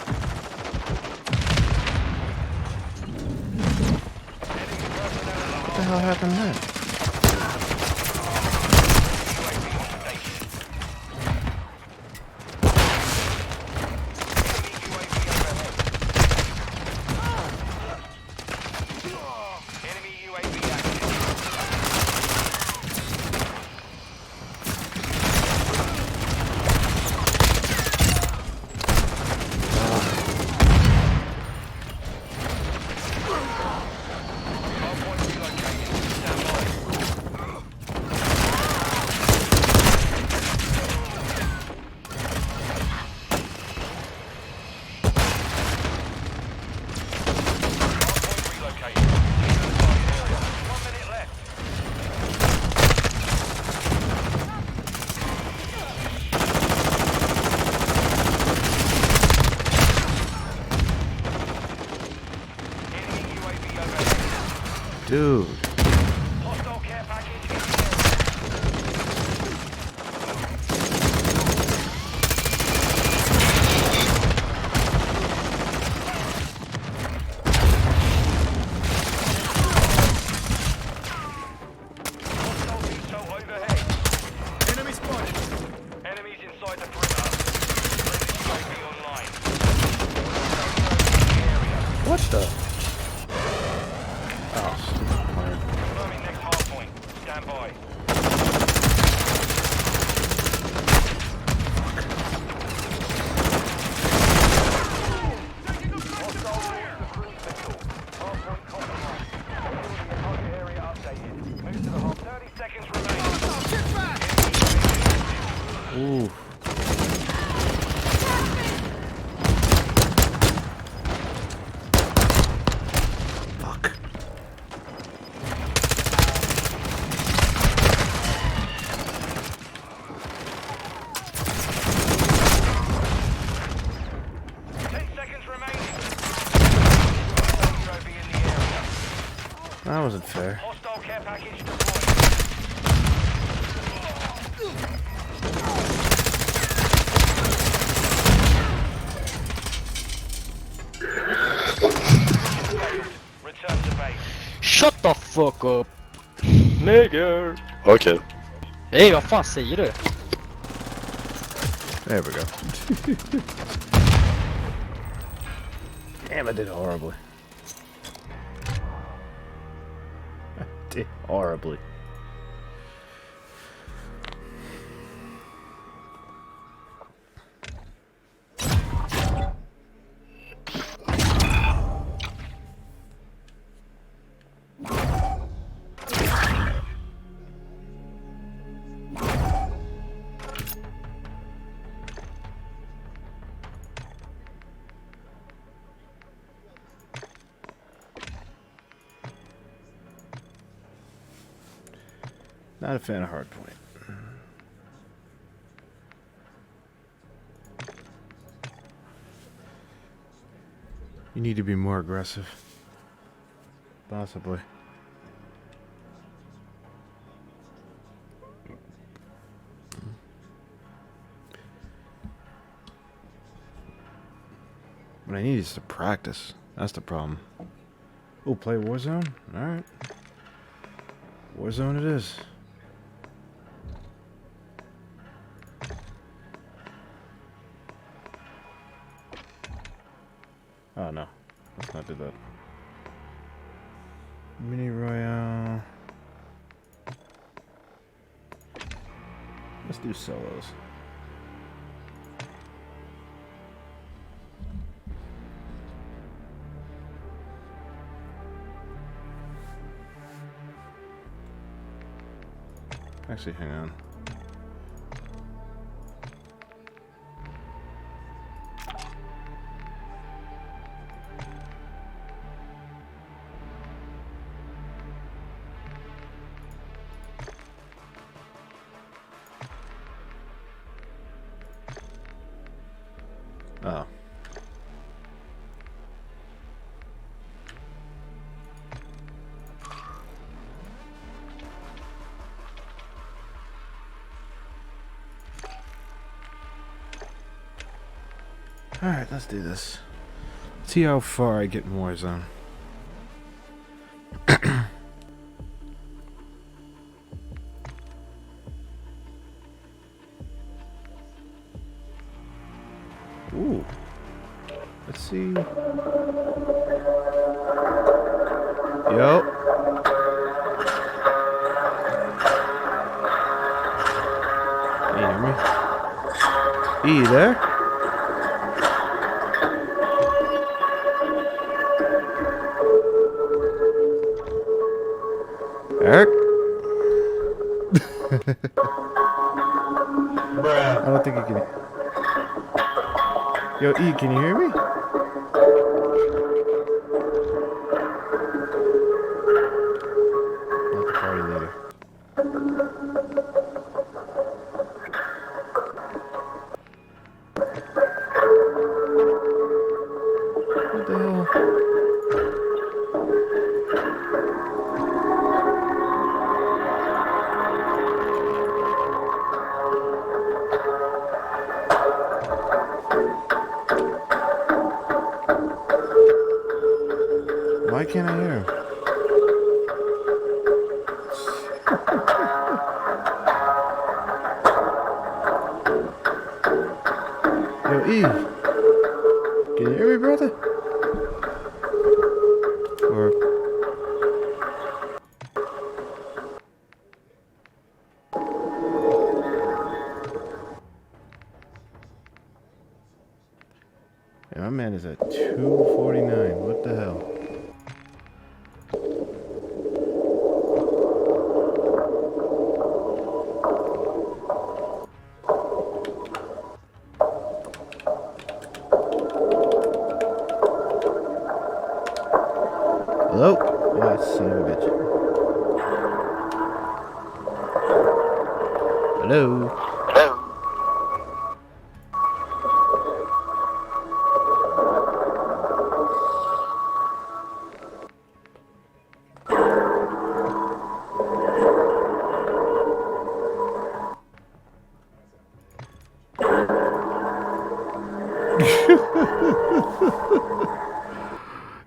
Enemy personnel in the What the hell happened there? UAV on station. Enemy UAV overhead. Enemy UAV active. Hardpoint relocated. Stand by. Dude. Hostile care package in the area. Hostile VTOL overhead. Enemy spotted. Enemies inside the perimeter. Friendly UAV online. What the? Oh, stupid card. Confirming next hard point. Stand by. Hostile towards the cruise missile. Hard point compromised. Target area updated. Move to the hard. 30 seconds remaining. Ooh. Fuck. That wasn't fair. Hostile care package deployed. Return to base. Shut the fuck up! Nigger! Okej. Nej, vad fan säger du? There we go. Damn, I did horribly. I did horribly. Not a fan of Hardpoint. You need to be more aggressive. Possibly. What I need is to practice. That's the problem. Oh, play Warzone? Alright. Warzone it is. Oh no, let's not do that. Mini Royale. Let's do solos. Actually, hang on. Oh. Alright, let's do this. See how far I get in Warzone. Ooh. Let's see. Yo. Hey, you hear me? E, you there? Eric? I don't think you can. Yo, E, can you hear me? Not the party leader. What the hell? can't I hear him? Yo, Eve. Can you hear me, brother? Or... Yeah, my man is at 249. What the hell? Hello? Oh, son of a bitch. Hello?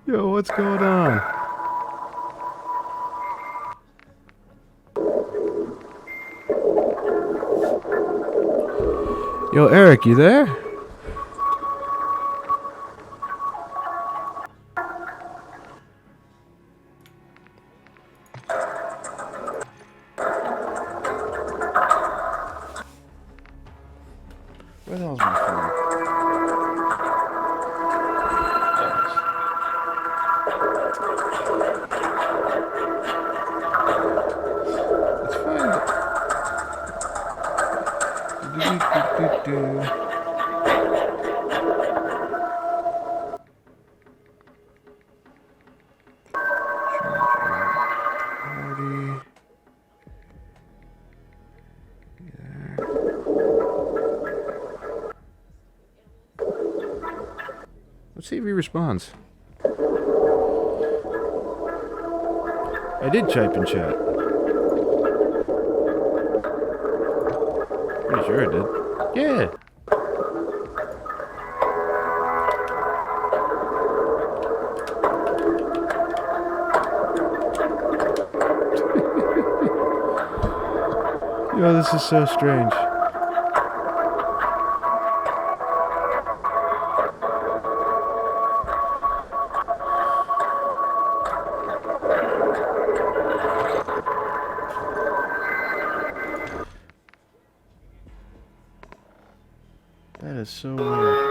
Yo, what's going on? Yo, Eric, you there? Where the hell's my phone? Let's find it. Do-do-do-do-do. Party. There. Let's see if he responds. I did type in chat. Pretty sure I did. Yeah. Yo, this is so strange. That is so weird.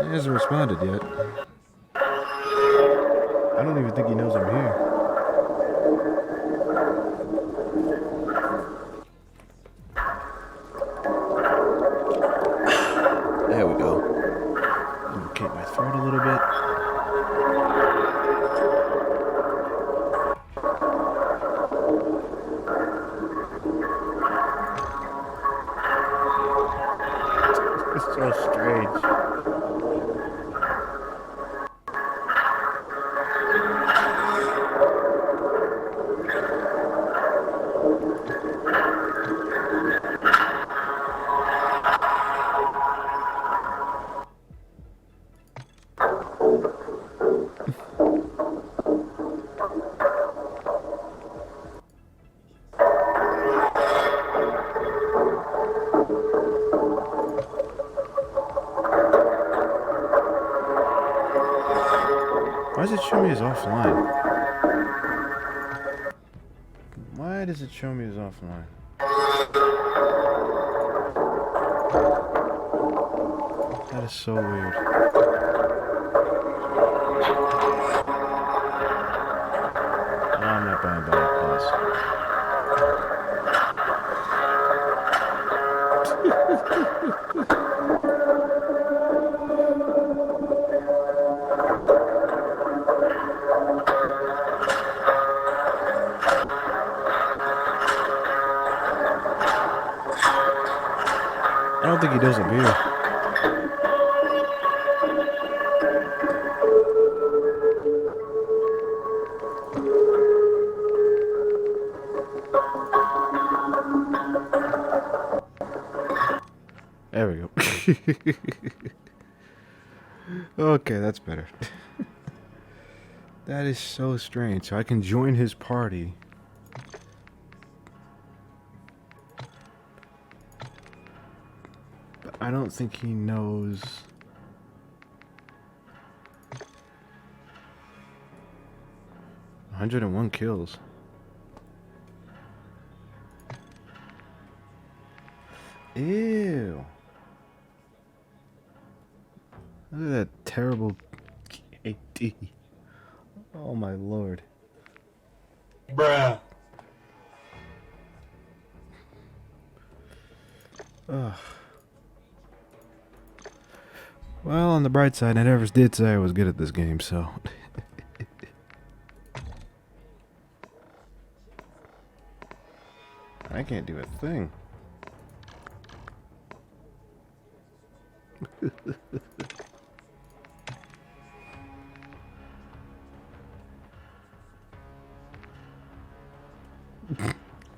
He hasn't responded yet. I don't even think he knows I'm here. There we go. Lubricate my throat a little bit. It's so strange. Why does it show me as offline? Why does it show me as offline? That is so weird. No, I'm not buying Battle Pass. I don't think he does a beer. Okay, that's better. That is so strange. So I can join his party. But I don't think he knows. "101 kills. Ew. Look at that terrible KD. Oh my lord. Bruh. Ugh. Well, on the bright side, I never did say I was good at this game, so. I can't do a thing.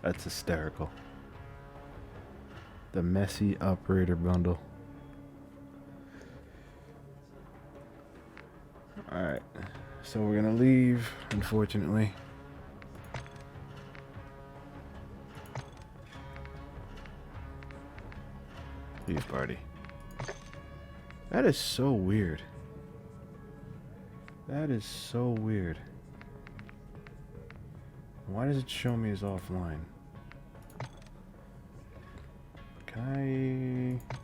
That's hysterical. The messy operator bundle. Alright. So we're gonna leave, unfortunately. Leave party. That is so weird. That is so weird. Why does it show me as offline? Can I...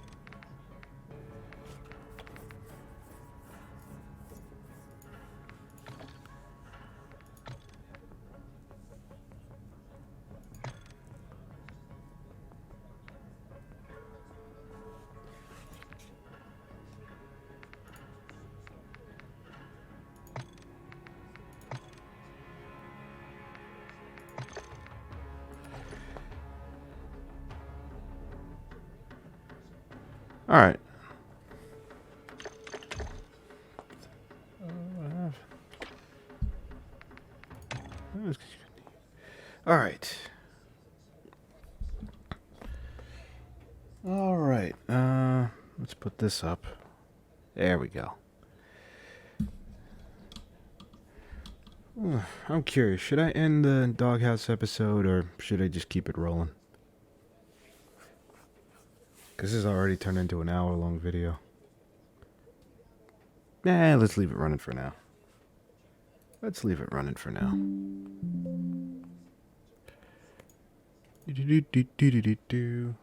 Alright. Alright. Alright. Let's put this up. There we go. I'm curious. Should I end the Doghouse episode or should I just keep it rolling? Because this has already turned into an hour-long video. Nah, let's leave it running for now. Let's leave it running for now. Do-do-do-do-do-do-do.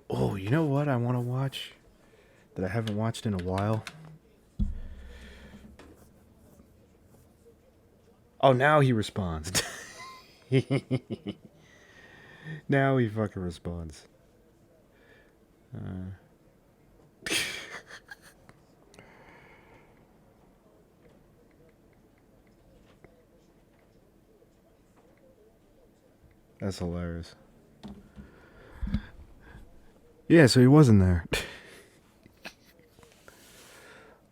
Oh, you know what I want to watch that I haven't watched in a while? Oh, now he responds. Now he fucking responds. That's hilarious. Yeah, so he wasn't there.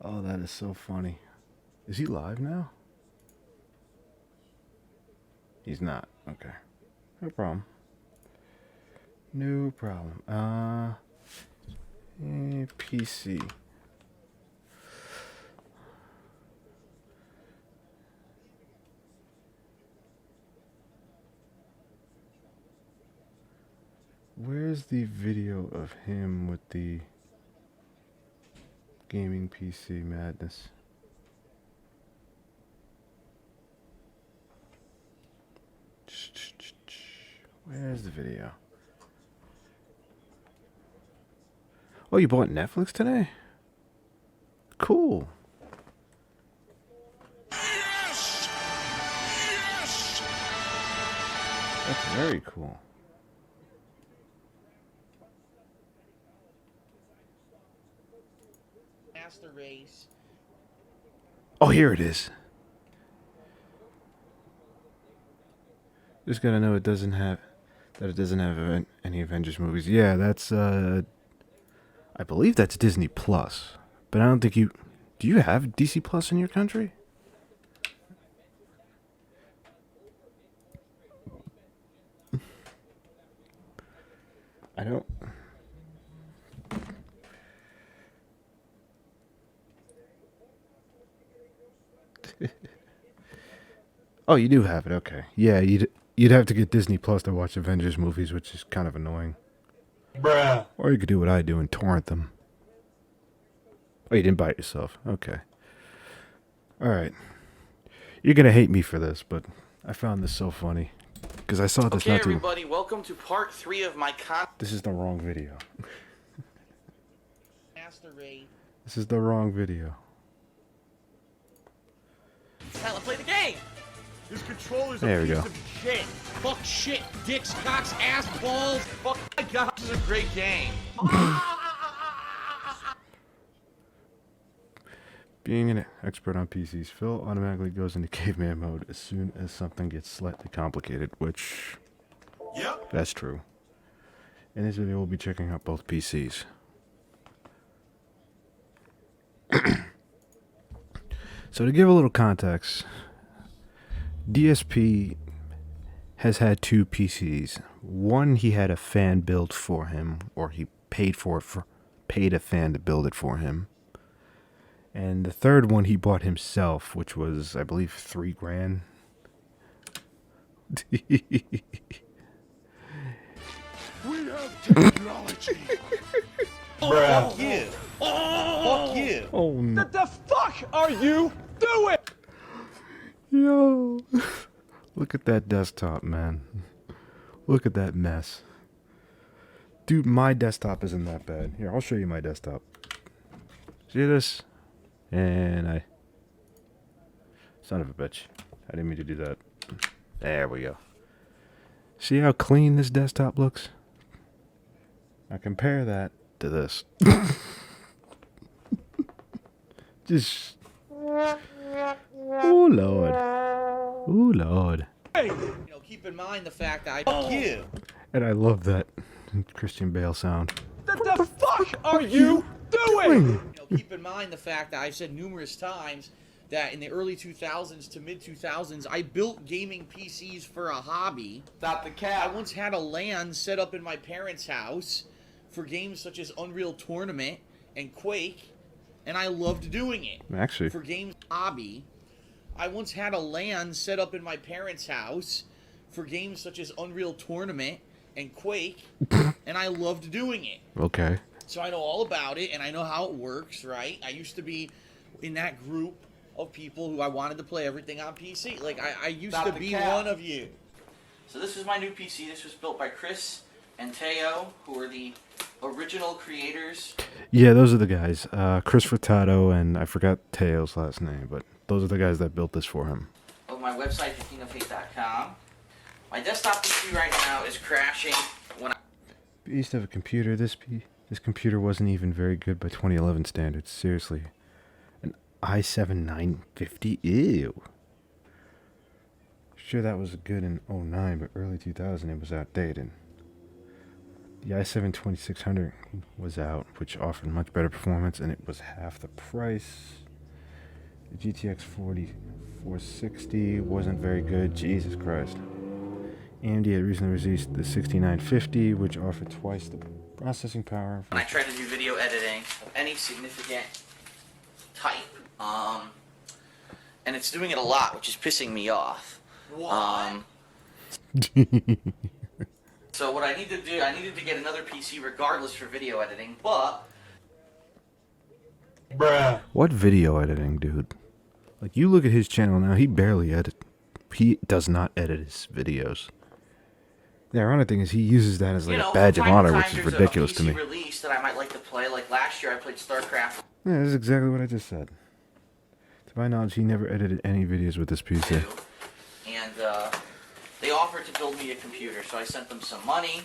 Oh, that is so funny. Is he live now? He's not. Okay. No problem. No problem. PC. Where's the video of him with the gaming PC madness? Where's the video? Oh, you bought Netflix today? Cool. Yes! Yes! That's very cool. Master Race. Oh, here it is. Just gotta know it doesn't have any Avengers movies. Yeah, that's I believe that's Disney Plus, but I don't think you. Do you have DC Plus in your country? I don't. Oh, you do have it. Okay. Yeah, you'd have to get Disney Plus to watch Avengers movies, which is kind of annoying. Bruh. Or you could do what I do and torrent them. Oh, you didn't buy it yourself. Okay. All right. You're gonna hate me for this, but I found this so funny because I saw this Okay, not too. everybody, welcome to part 3 of my This is the wrong video. Master Raid. This is the wrong video. Now let's play the game! This controller's There a we piece go. of shit. Fuck shit, dicks, cocks, ass, balls. Fuck my god, this is a great game. Being an expert on PCs, Phil automatically goes into caveman mode as soon as something gets slightly complicated, which, Yep. that's true. In this video, we'll be checking out both PCs. So to give a little context, DSP has had 2 PCs. One he had a fan build for him, or he paid paid a fan to build it for him. And the third one he bought himself, which was, I believe, $3,000. We have technology. Bruh. Fuck you. Fuck you. Oh no. What the fuck are you doing? Yo. Look at that desktop, man. Look at that mess. Dude, my desktop isn't that bad. Here, I'll show you my desktop. See this? And son of a bitch. I didn't mean to do that. There we go. See how clean this desktop looks? Now compare that to this. Just... Oh, Lord. Oh, Lord. Keep in mind the fact that I you. And I love that Christian Bale sound. What the fuck are you doing? Keep in mind the fact that I've said numerous times that in the early 2000s to mid 2000s, I built gaming PCs for a hobby. Stop the I cat. once had a LAN set up in my parents' house for games such as Unreal Tournament and Quake, and I loved doing it. Actually, For games hobby, I once had a LAN set up in my parents' house for games such as Unreal Tournament and Quake, and I loved doing it. okay. So I know all about it, and I know how it works, right? I used to be in that group of people who I wanted to play everything on PC. Like, I used Stop to the be cap. one of you. So this is my new PC. This was built by Chris and Teo, who are the original creators. Yeah, those are the guys. Chris Furtado and I forgot Teo's last name, but those are the guys that built this for him. Of my website, thekingofhate.com. My desktop PC right now is crashing when I... I used to have a computer. This computer wasn't even very good by 2011 standards. Seriously. An i7 950? Ew. Sure, that was good in 09, but early 2000 it was outdated. The i7 2600 was out, which offered much better performance, and it was half the price. The GTX 460 wasn't very good. Jesus Christ. AMD had recently released the 6950, which offered twice the processing power. When I try to do video editing of any significant type, and it's doing it a lot, which is pissing me off. So what I need to do, I needed to get another PC regardless for video editing, but Bruh. What video editing, dude? Like, you look at his channel now, he barely he does not edit his videos. The ironic thing is he uses that as like a badge of honor, which is ridiculous to me. Release that I might like to play. Like last year, I played StarCraft Yeah, that's exactly what I just said. To my knowledge, he never edited any videos with this PC. 2, and they offered to build me a computer, so I sent them some money,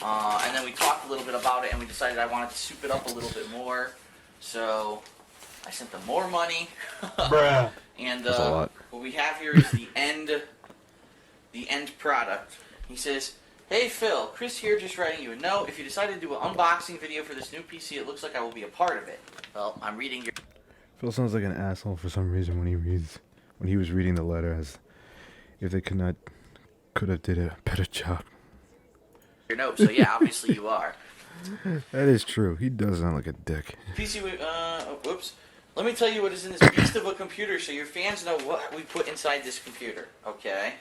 and then we talked a little bit about it, and we decided I wanted to soup it up a little bit more, so I sent them more money. Bruh. And That's a lot. what we have here is the end product. He says, "Hey Phil, Chris here, just writing you a note. If you decide to do an unboxing video for this new PC, it looks like I will be a part of it." Well, I'm reading your Phil sounds like an asshole for some reason when he was reading the letter, as if they could have did a better job. your nose. So yeah, obviously you are. That is true. He does sound like a dick. PC, whoops. Let me tell you what is in this beast of a computer so your fans know what we put inside this computer, okay?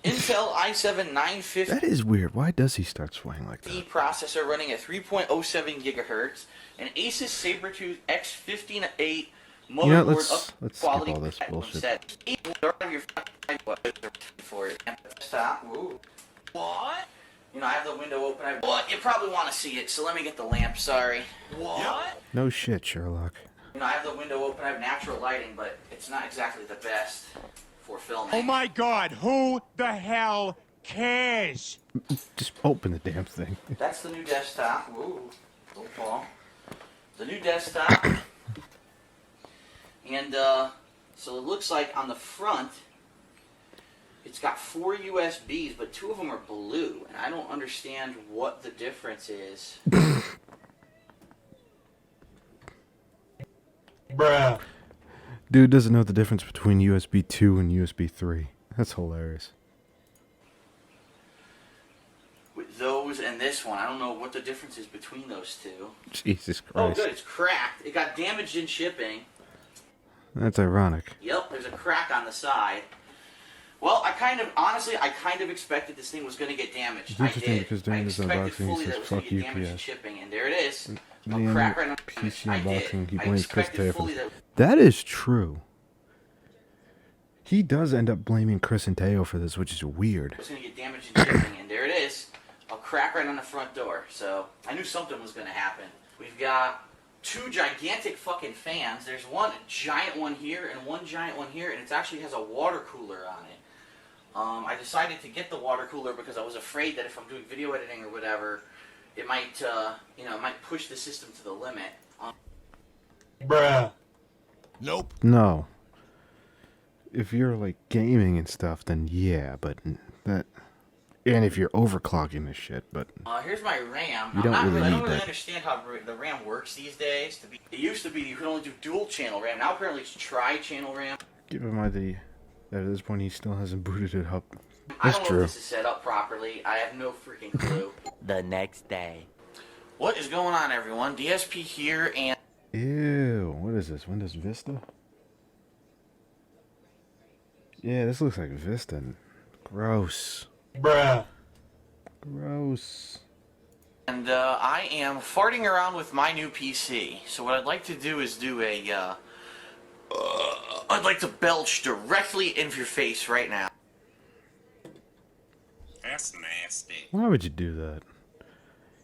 Intel i7 950 That is weird. Why does he start swaying like that? processor running at 3.07 gigahertz, an Asus Sabertooth X158 motherboard You know, up let's skip quality all this bullshit. set. What? You know, I have the window open. What? You probably want to see it, so let me get the lamp. Sorry. What? No shit, Sherlock. You know, I have the window open. I have natural lighting, but it's not exactly the best for filming. Oh my god, who the hell cares? Just open the damn thing. That's the new desktop. Ooh, don't fall. The new desktop. And, so it looks like on the front, it's got 4 USBs, but 2 of them are blue, and I don't understand what the difference is. Bruh. Dude doesn't know the difference between USB 2 and USB 3. That's hilarious. With those and this one, I don't know what the difference is between those two. Jesus Oh, Christ. good, it's cracked. It got damaged in shipping. That's ironic. Yep, there's a crack on the side. Well, I kind of expected this thing was going to get damaged. It's I interesting did. because during I this expected unboxing, he fully says, that it was going "Fuck to get damaged in UPS." shipping, and there it is. In A the crack right on PC I did. unboxing, he I blames Chris expected Taylor for fully this. that. That is true. He does end up blaming Chris and Teo for this, which is weird. It was going to get damaged in shipping, and there it is. A crack right on the front door. So I knew something was going to happen. We've got 2 gigantic fucking fans. There's one giant one here and one giant one here, and it actually has a water cooler on it. I decided to get the water cooler because I was afraid that if I'm doing video editing or whatever, it might, it might push the system to the limit. Bruh. Nope. No. If you're like gaming and stuff, then yeah, but that. And if you're overclocking this shit, but Here's my RAM. You don't I really don't need really that. understand how the RAM works these days. It used to be you could only do dual channel RAM. Now apparently it's tri-channel RAM. give him idea that at this point he still hasn't booted it up. I That's don't know true. if this is set up properly. I have no freaking clue. The next day. What is going on, everyone? DSP here, and Ew, what is this? Windows Vista? Yeah, this looks like Vista. Gross. Bruh. Gross. I am farting around with my new PC. So what I'd like to do is do a, I'd like to belch directly into your face right now. That's nasty. Why would you do that?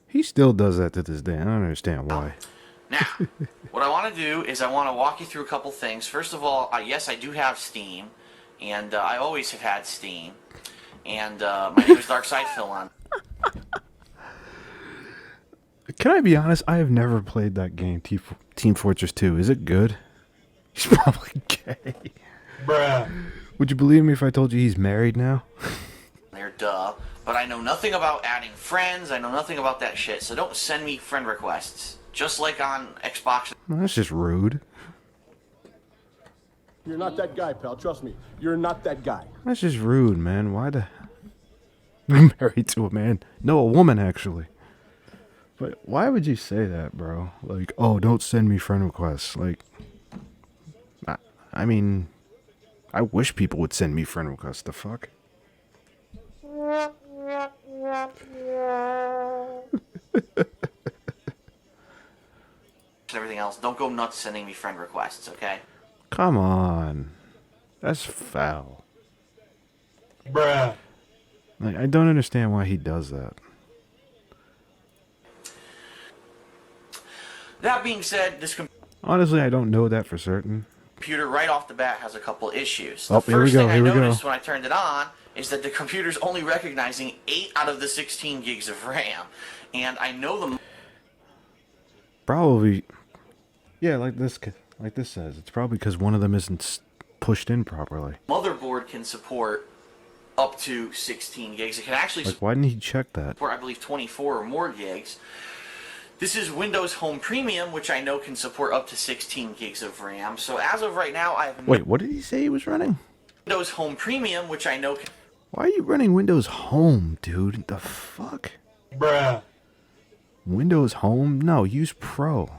He still does that to this day. I don't understand why. Now, what I want to do is I want to walk you through a couple things. First of all, yes, I do have Steam, and I always have had Steam. And my name is Darkside Philon. Can I be honest? I have never played that game, Team Fortress 2. Is it good? He's probably gay. Bruh. Would you believe me if I told you he's married now? They're duh. But I know nothing about adding friends. I know nothing about that shit. So don't send me friend requests. Just like on Xbox. Well, that's just rude. You're not that guy, pal. Trust me. You're not that guy. That's just rude, man. Why the... I'm married to a man. No, a woman, actually. But why would you say that, bro? Like, oh, don't send me friend requests. Like, I mean, I wish people would send me friend requests. The fuck? Everything else. Don't go nuts sending me friend requests, okay? Come on. That's foul. Bruh. Like, I don't understand why he does that. That being said, this Honestly, I don't know that for certain. computer right off the bat has a couple issues. Oh, The here we first go, thing I here we go. noticed when I turned it on is that the computer's only recognizing 8 out of the 16 gigs of RAM. And I know the Probably, yeah, like this says. It's probably because one of them isn't pushed in properly. motherboard can support up to 16 gigs. It can actually Like, why didn't he check that? support, I believe, 24 or more gigs. This is Windows Home Premium, which I know can support up to 16 gigs of RAM. So as of right now, I have Wait, what did he say he was running? Windows Home Premium, which I know can Why are you running Windows Home, dude? The fuck? Bruh. Windows Home? No, use Pro.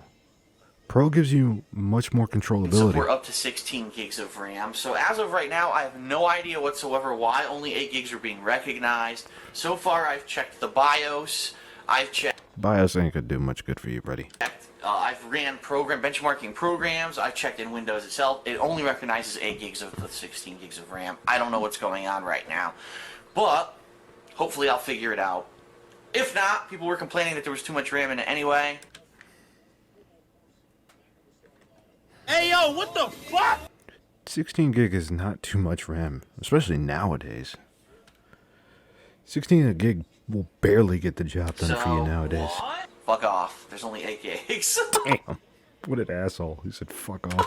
Pro gives you much more controllability. Support up to 16 gigs of RAM. So as of right now, I have no idea whatsoever why only 8 gigs are being recognized. So far, I've checked the BIOS. I've checked. BIOS ain't gonna do much good for you, buddy. I've ran benchmarking programs. I've checked in Windows itself. It only recognizes 8 gigs of the 16 gigs of RAM. I don't know what's going on right now, but hopefully I'll figure it out. If not, people were complaining that there was too much RAM in it anyway. Hey, yo, what the fuck? 16 gig is not too much RAM, especially nowadays. 16 gig will barely get the job done for you nowadays. What? Fuck off. There's only 8 gigs. Damn. What an asshole. He said fuck off.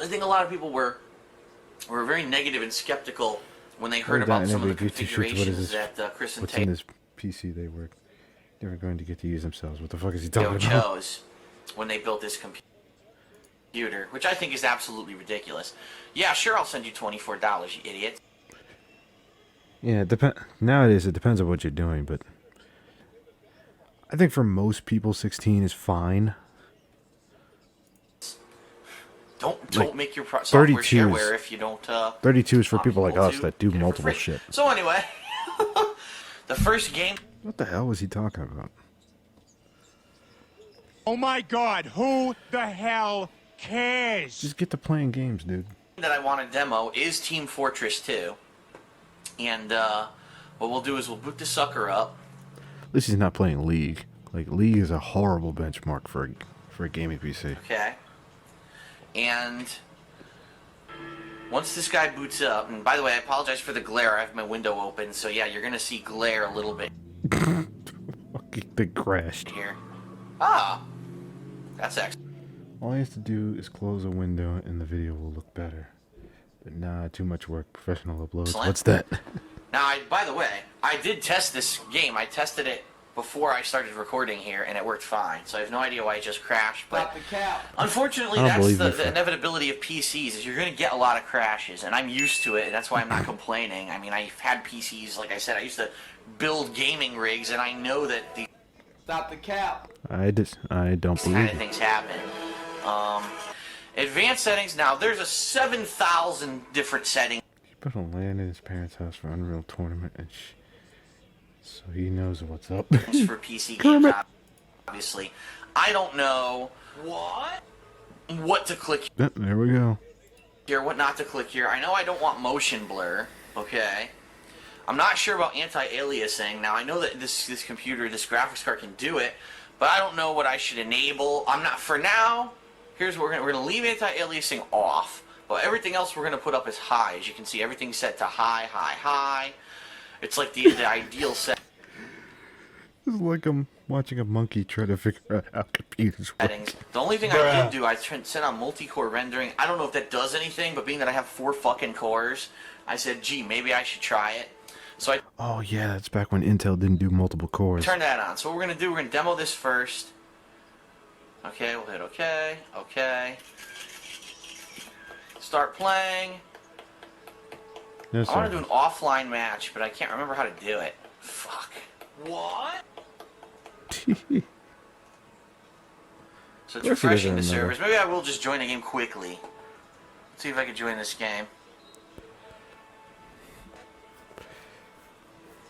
I think a lot of people were very negative and skeptical when they heard about some of the configurations that Chris and What's in Taylor this PC they were never going to get to use themselves. What the fuck is he talking about? chose when they built this computer, which I think is absolutely ridiculous. Yeah, sure, I'll send you $24, you idiot. Yeah, nowadays it depends on what you're doing, but I think for most people 16 is fine. Don't make your software 32 shareware if you don't. 32 is for people like us to that do get it for multiple free. shit. So anyway, the first game What the hell was he talking about? Oh my god, who the hell cares? Just get to playing games, dude. that I want to demo is Team Fortress 2. And what we'll do is we'll boot the sucker up. At least he's not playing League. Like, League is a horrible benchmark for a gaming PC. Okay. And once this guy boots up, and by the way, I apologize for the glare. I have my window open, so yeah, you're gonna see glare a little bit Fucking thing crashed. here. Ah, that's excellent. All he has to do is close a window and the video will look better. But nah, too much work. Professional uploads. Excellent. What's that? Now, by the way, I did test this game. I tested it before I started recording here, and it worked fine. So I have no idea why it just crashed. But unfortunately, I don't that's believe the you for- inevitability of PCs. Is you're going to get a lot of crashes, and I'm used to it, and that's why I'm not complaining. I mean, I've had PCs, like I said, I used to build gaming rigs, and I know that these Stop the cap. I don't kind believe of it. things happen. Advanced settings. Now, there's a 7,000 different settings. He put a land in his parents' house for Unreal Tournament, and so he knows what's up. For PC games, obviously. I don't know what to click Yep, there we go. here, what not to click here. I know I don't want motion blur, okay? I'm not sure about anti-aliasing. Now, I know that this computer, this graphics card can do it, but I don't know what I should enable. I'm not, for now, here's what we're gonna leave anti-aliasing off, but everything else we're gonna put up as high. As you can see, everything's set to high, high, high. It's like the ideal set. It's like I'm watching a monkey try to figure out how computers work. Settings. The only thing I did do, I set on multi-core rendering. I don't know if that does anything, but being that I have 4 fucking cores, I said, gee, maybe I should try it. So I Oh yeah, that's back when Intel didn't do multiple cores. turn that on. So what we're gonna do, we're gonna demo this first. Okay, we'll hit OK. OK. Start playing. No, I want to sir. do an offline match, but I can't remember how to do it. Fuck. What? So it's course he refreshing the doesn't remember. servers. Maybe I will just join the game quickly. Let's see if I can join this game.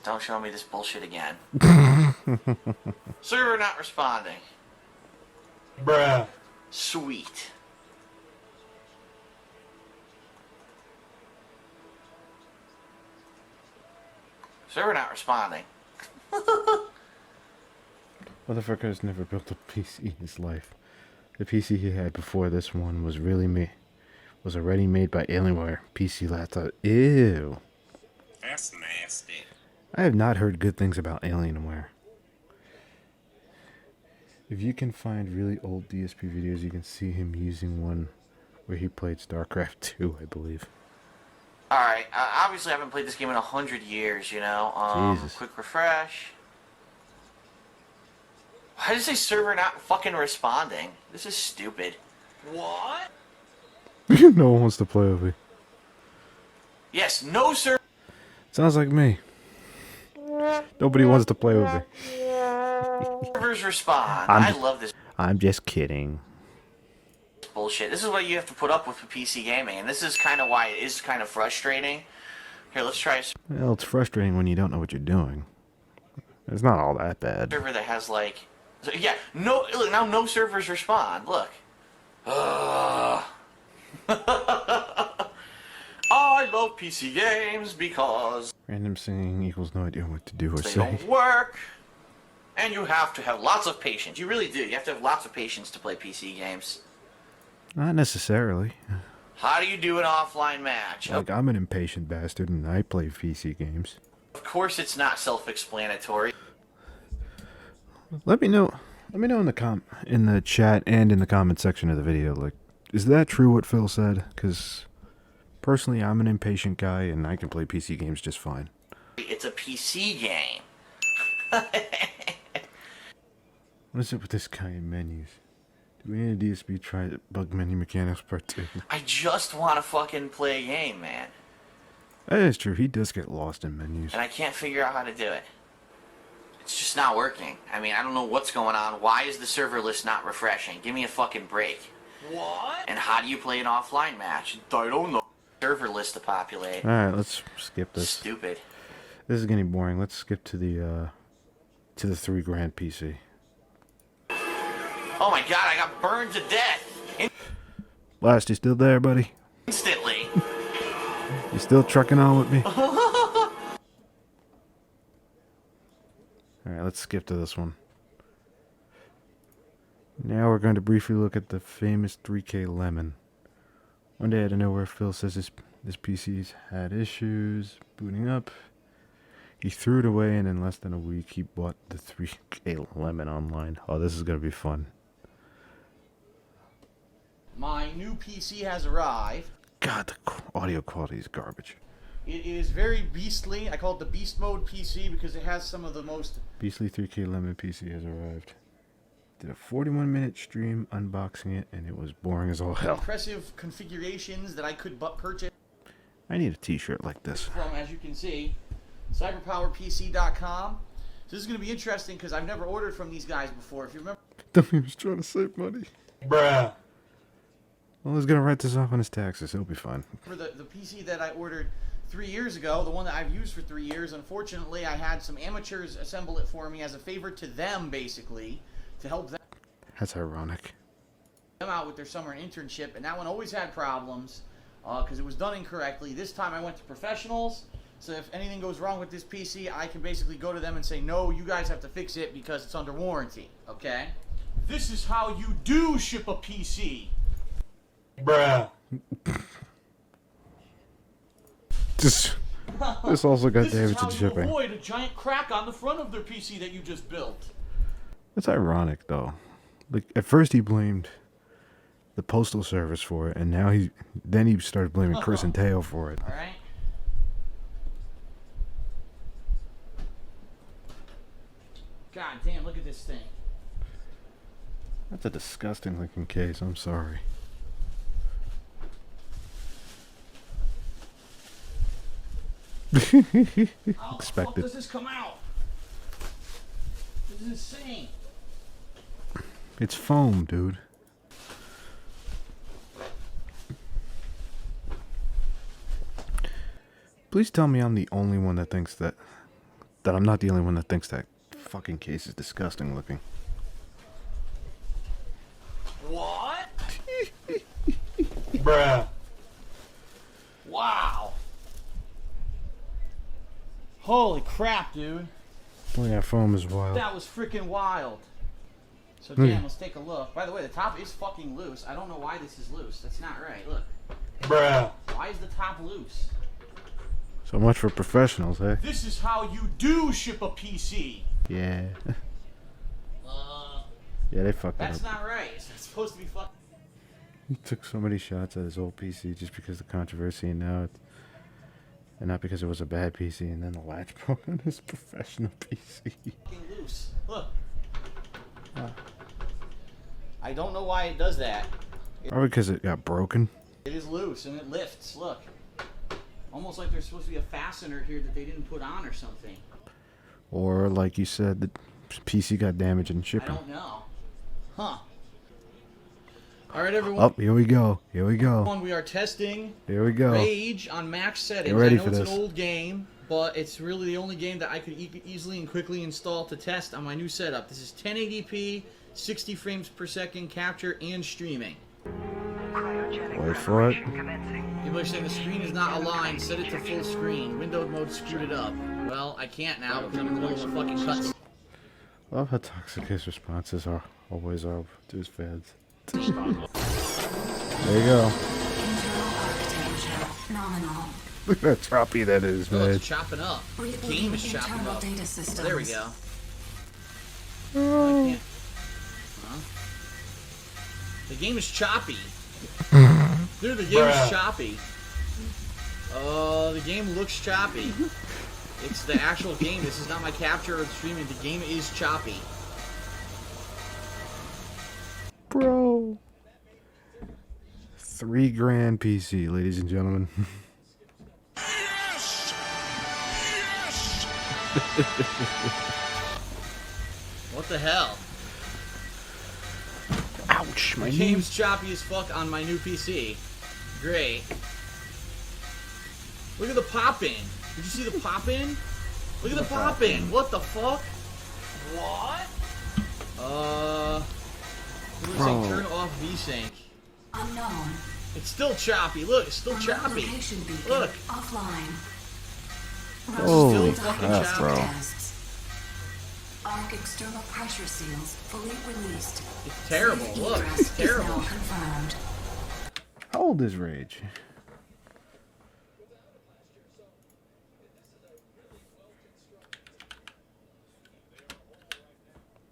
Don't show me this bullshit again. Server not responding. Bruh. Sweet. Server not responding. Motherfucker has never built a PC in his life. The PC he had before this one was already made by Alienware PC laptop. Ew. That's nasty. I have not heard good things about Alienware. If you can find really old DSP videos, you can see him using one where he played StarCraft 2, I believe. Alright, obviously I haven't played this game in 100 years, you know. Jesus. Quick refresh. Why does it say server not fucking responding? This is stupid. What? No one wants to play with me. Yes, no server. Sounds like me. Nobody wants to play with me. Servers respond. I love this I'm just kidding. bullshit. This is what you have to put up with PC gaming, and this is kind of why it is kind of frustrating. Here, let's try a Well, it's frustrating when you don't know what you're doing. It's not all that bad. server that has like, yeah, no. Look, now no servers respond. Look. I love PC games because Random singing equals no idea what to do or they say. don't work, and you have to have lots of patience. You really do. You have to have lots of patience to play PC games. Not necessarily. How do you do an offline match? Like, I'm an impatient bastard and I play PC games. Of course, it's not self-explanatory. Let me know in the chat and in the comment section of the video, like, is that true what Phil said? Because personally, I'm an impatient guy and I can play PC games just fine. It's a PC game. What is it with this guy in menus? Do we need a DSP try bug menu mechanics part 2? I just want to fucking play a game, man. That is true, he does get lost in menus. And I can't figure out how to do it. It's just not working. I mean, I don't know what's going on. Why is the server list not refreshing? Give me a fucking break. What? And how do you play an offline match? I don't know. Server list to populate. Alright, let's skip this. Stupid. This is getting boring. Let's skip to the $3,000 PC. Oh my god, I got burned to death. Blast, you still there, buddy? Instantly. You still trucking on with me? Alright, let's skip to this one. Now we're going to briefly look at the famous 3K Lemon. One day out of nowhere, Phil says this PC's had issues booting up. He threw it away, and in less than a week, he bought the 3K Lemon online. Oh, this is going to be fun. My new PC has arrived. God, the audio quality is garbage. It is very beastly. I call it the Beast Mode PC because it has some of the most... Beastly 3K Lemon PC has arrived. Did a 41-minute stream unboxing it, and it was boring as all hell. impressive configurations that I could but purchase I need a t-shirt like this. from, as you can see, cyberpowerpc.com. So this is going to be interesting because I've never ordered from these guys before. If you remember Dummy was trying to save money. Bruh. Well, he's gonna write this off on his taxes. He'll be fine. for the PC that I ordered 3 years ago, the one that I've used for 3 years, unfortunately I had some amateurs assemble it for me as a favor to them, basically, to help them That's ironic. out with their summer internship, and that one always had problems because it was done incorrectly. This time I went to professionals, so if anything goes wrong with this PC, I can basically go to them and say, no, you guys have to fix it because it's under warranty, okay? This is how you do ship a PC. Bruh. This also got This is damage how in you shipping. avoid a giant crack on the front of their PC that you just built. That's ironic, though. Like, at first he blamed the postal service for it, and now he started blaming Chris and Teo for it. All right. God damn! Look at this thing. That's a disgusting looking case. I'm sorry. How the fuck Expected. does this come out? This is insane. It's foam, dude. Please tell me I'm the only one that thinks that I'm not the only one that thinks that fucking case is disgusting looking. What? Bruh. Wow. Holy crap, dude. Oh yeah, foam is wild. That was freaking wild. So Hmm. damn, let's take a look. By the way, the top is fucking loose. I don't know why this is loose. That's not right. Look. Bruh. Why is the top loose? So much for professionals, eh? This is how you do ship a PC. Yeah. Yeah, they fucked it That's up. not right. It's not supposed to be fucking. He took so many shots at his old PC just because of the controversy, and now it's... And not because it was a bad PC, and then the latch broke on his professional PC. Loose. Look. I don't know why it does that. Probably because it got broken. It is loose and it lifts. Look. Almost like there's supposed to be a fastener here that they didn't put on or something. Or like you said, the PC got damaged in I shipping. don't know. Huh. All right, everyone. Oh, here we go. Here we go. We are testing Here we go. Rage on max settings. Get ready I know for it's this. an old game, but it's really the only game that I could easily and quickly install to test on my new setup. This is 1080p, 60 frames per second capture and streaming. Wait for it. People are saying the screen is not aligned. Set it to full screen. Windowed mode screwed it up. Well, I can't now because I'm in the middle of a fucking cutscene. Love how toxic his responses always are to his fans. There you go. Look at how choppy that is, Oh, man. it's chopping up. The game is chopping up. There we go. I can't. Huh? The game is choppy. Dude, the game is choppy. The game looks choppy. It's the actual game. This is not my capture or streaming. The game is choppy. Bro. $3,000 PC, ladies and gentlemen. What the hell? Ouch, my The knee. game's choppy as fuck on my new PC. Great. Look at the pop-in. Did you see the pop-in? Look at the pop-in. What the fuck? What? It looks like turn off VSync. Unknown. It's still choppy. Look, it's still choppy. Location beacon Look. offline. Holy Still fucking crap, choppy. bro. Tests. Arc external pressure seals fully released. It's terrible. Safe Look, egress it's is terrible. now confirmed. How old is Rage?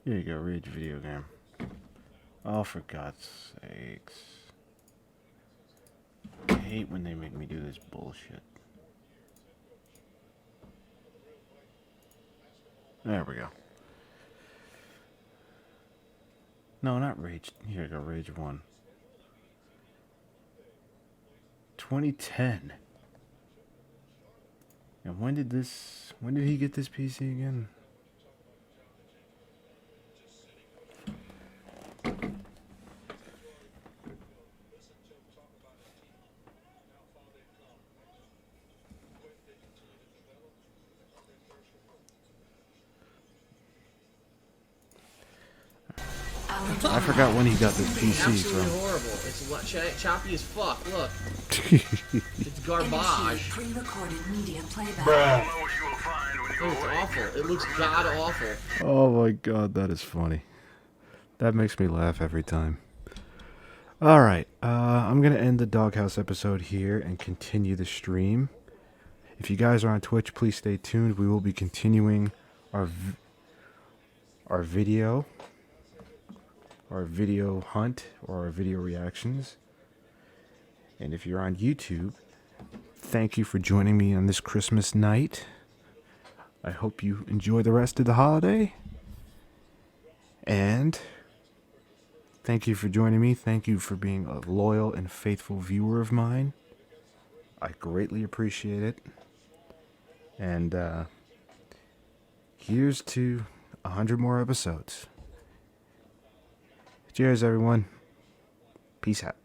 Here you go, Rage video game. Oh, for God's sakes. I hate when they make me do this bullshit. There we go. No, not Rage. Here you go, Rage 1. 2010. And when did he get this PC again? I forgot when he got this PC Absolutely from. horrible. It's choppy as fuck. Look. It's garbage. Initiate pre-recorded media playback. Oh, it's awful. It looks god awful. Oh my God, that is funny. That makes me laugh every time. Alright, I'm going to end the Doghouse episode here and continue the stream. If you guys are on Twitch, please stay tuned. We will be continuing our video hunt or our video reactions. And if you're on YouTube, thank you for joining me on this Christmas night. I hope you enjoy the rest of the holiday. And thank you for joining me. Thank you for being a loyal and faithful viewer of mine. I greatly appreciate it. And here's to 100 more episodes. Cheers, everyone. Peace out.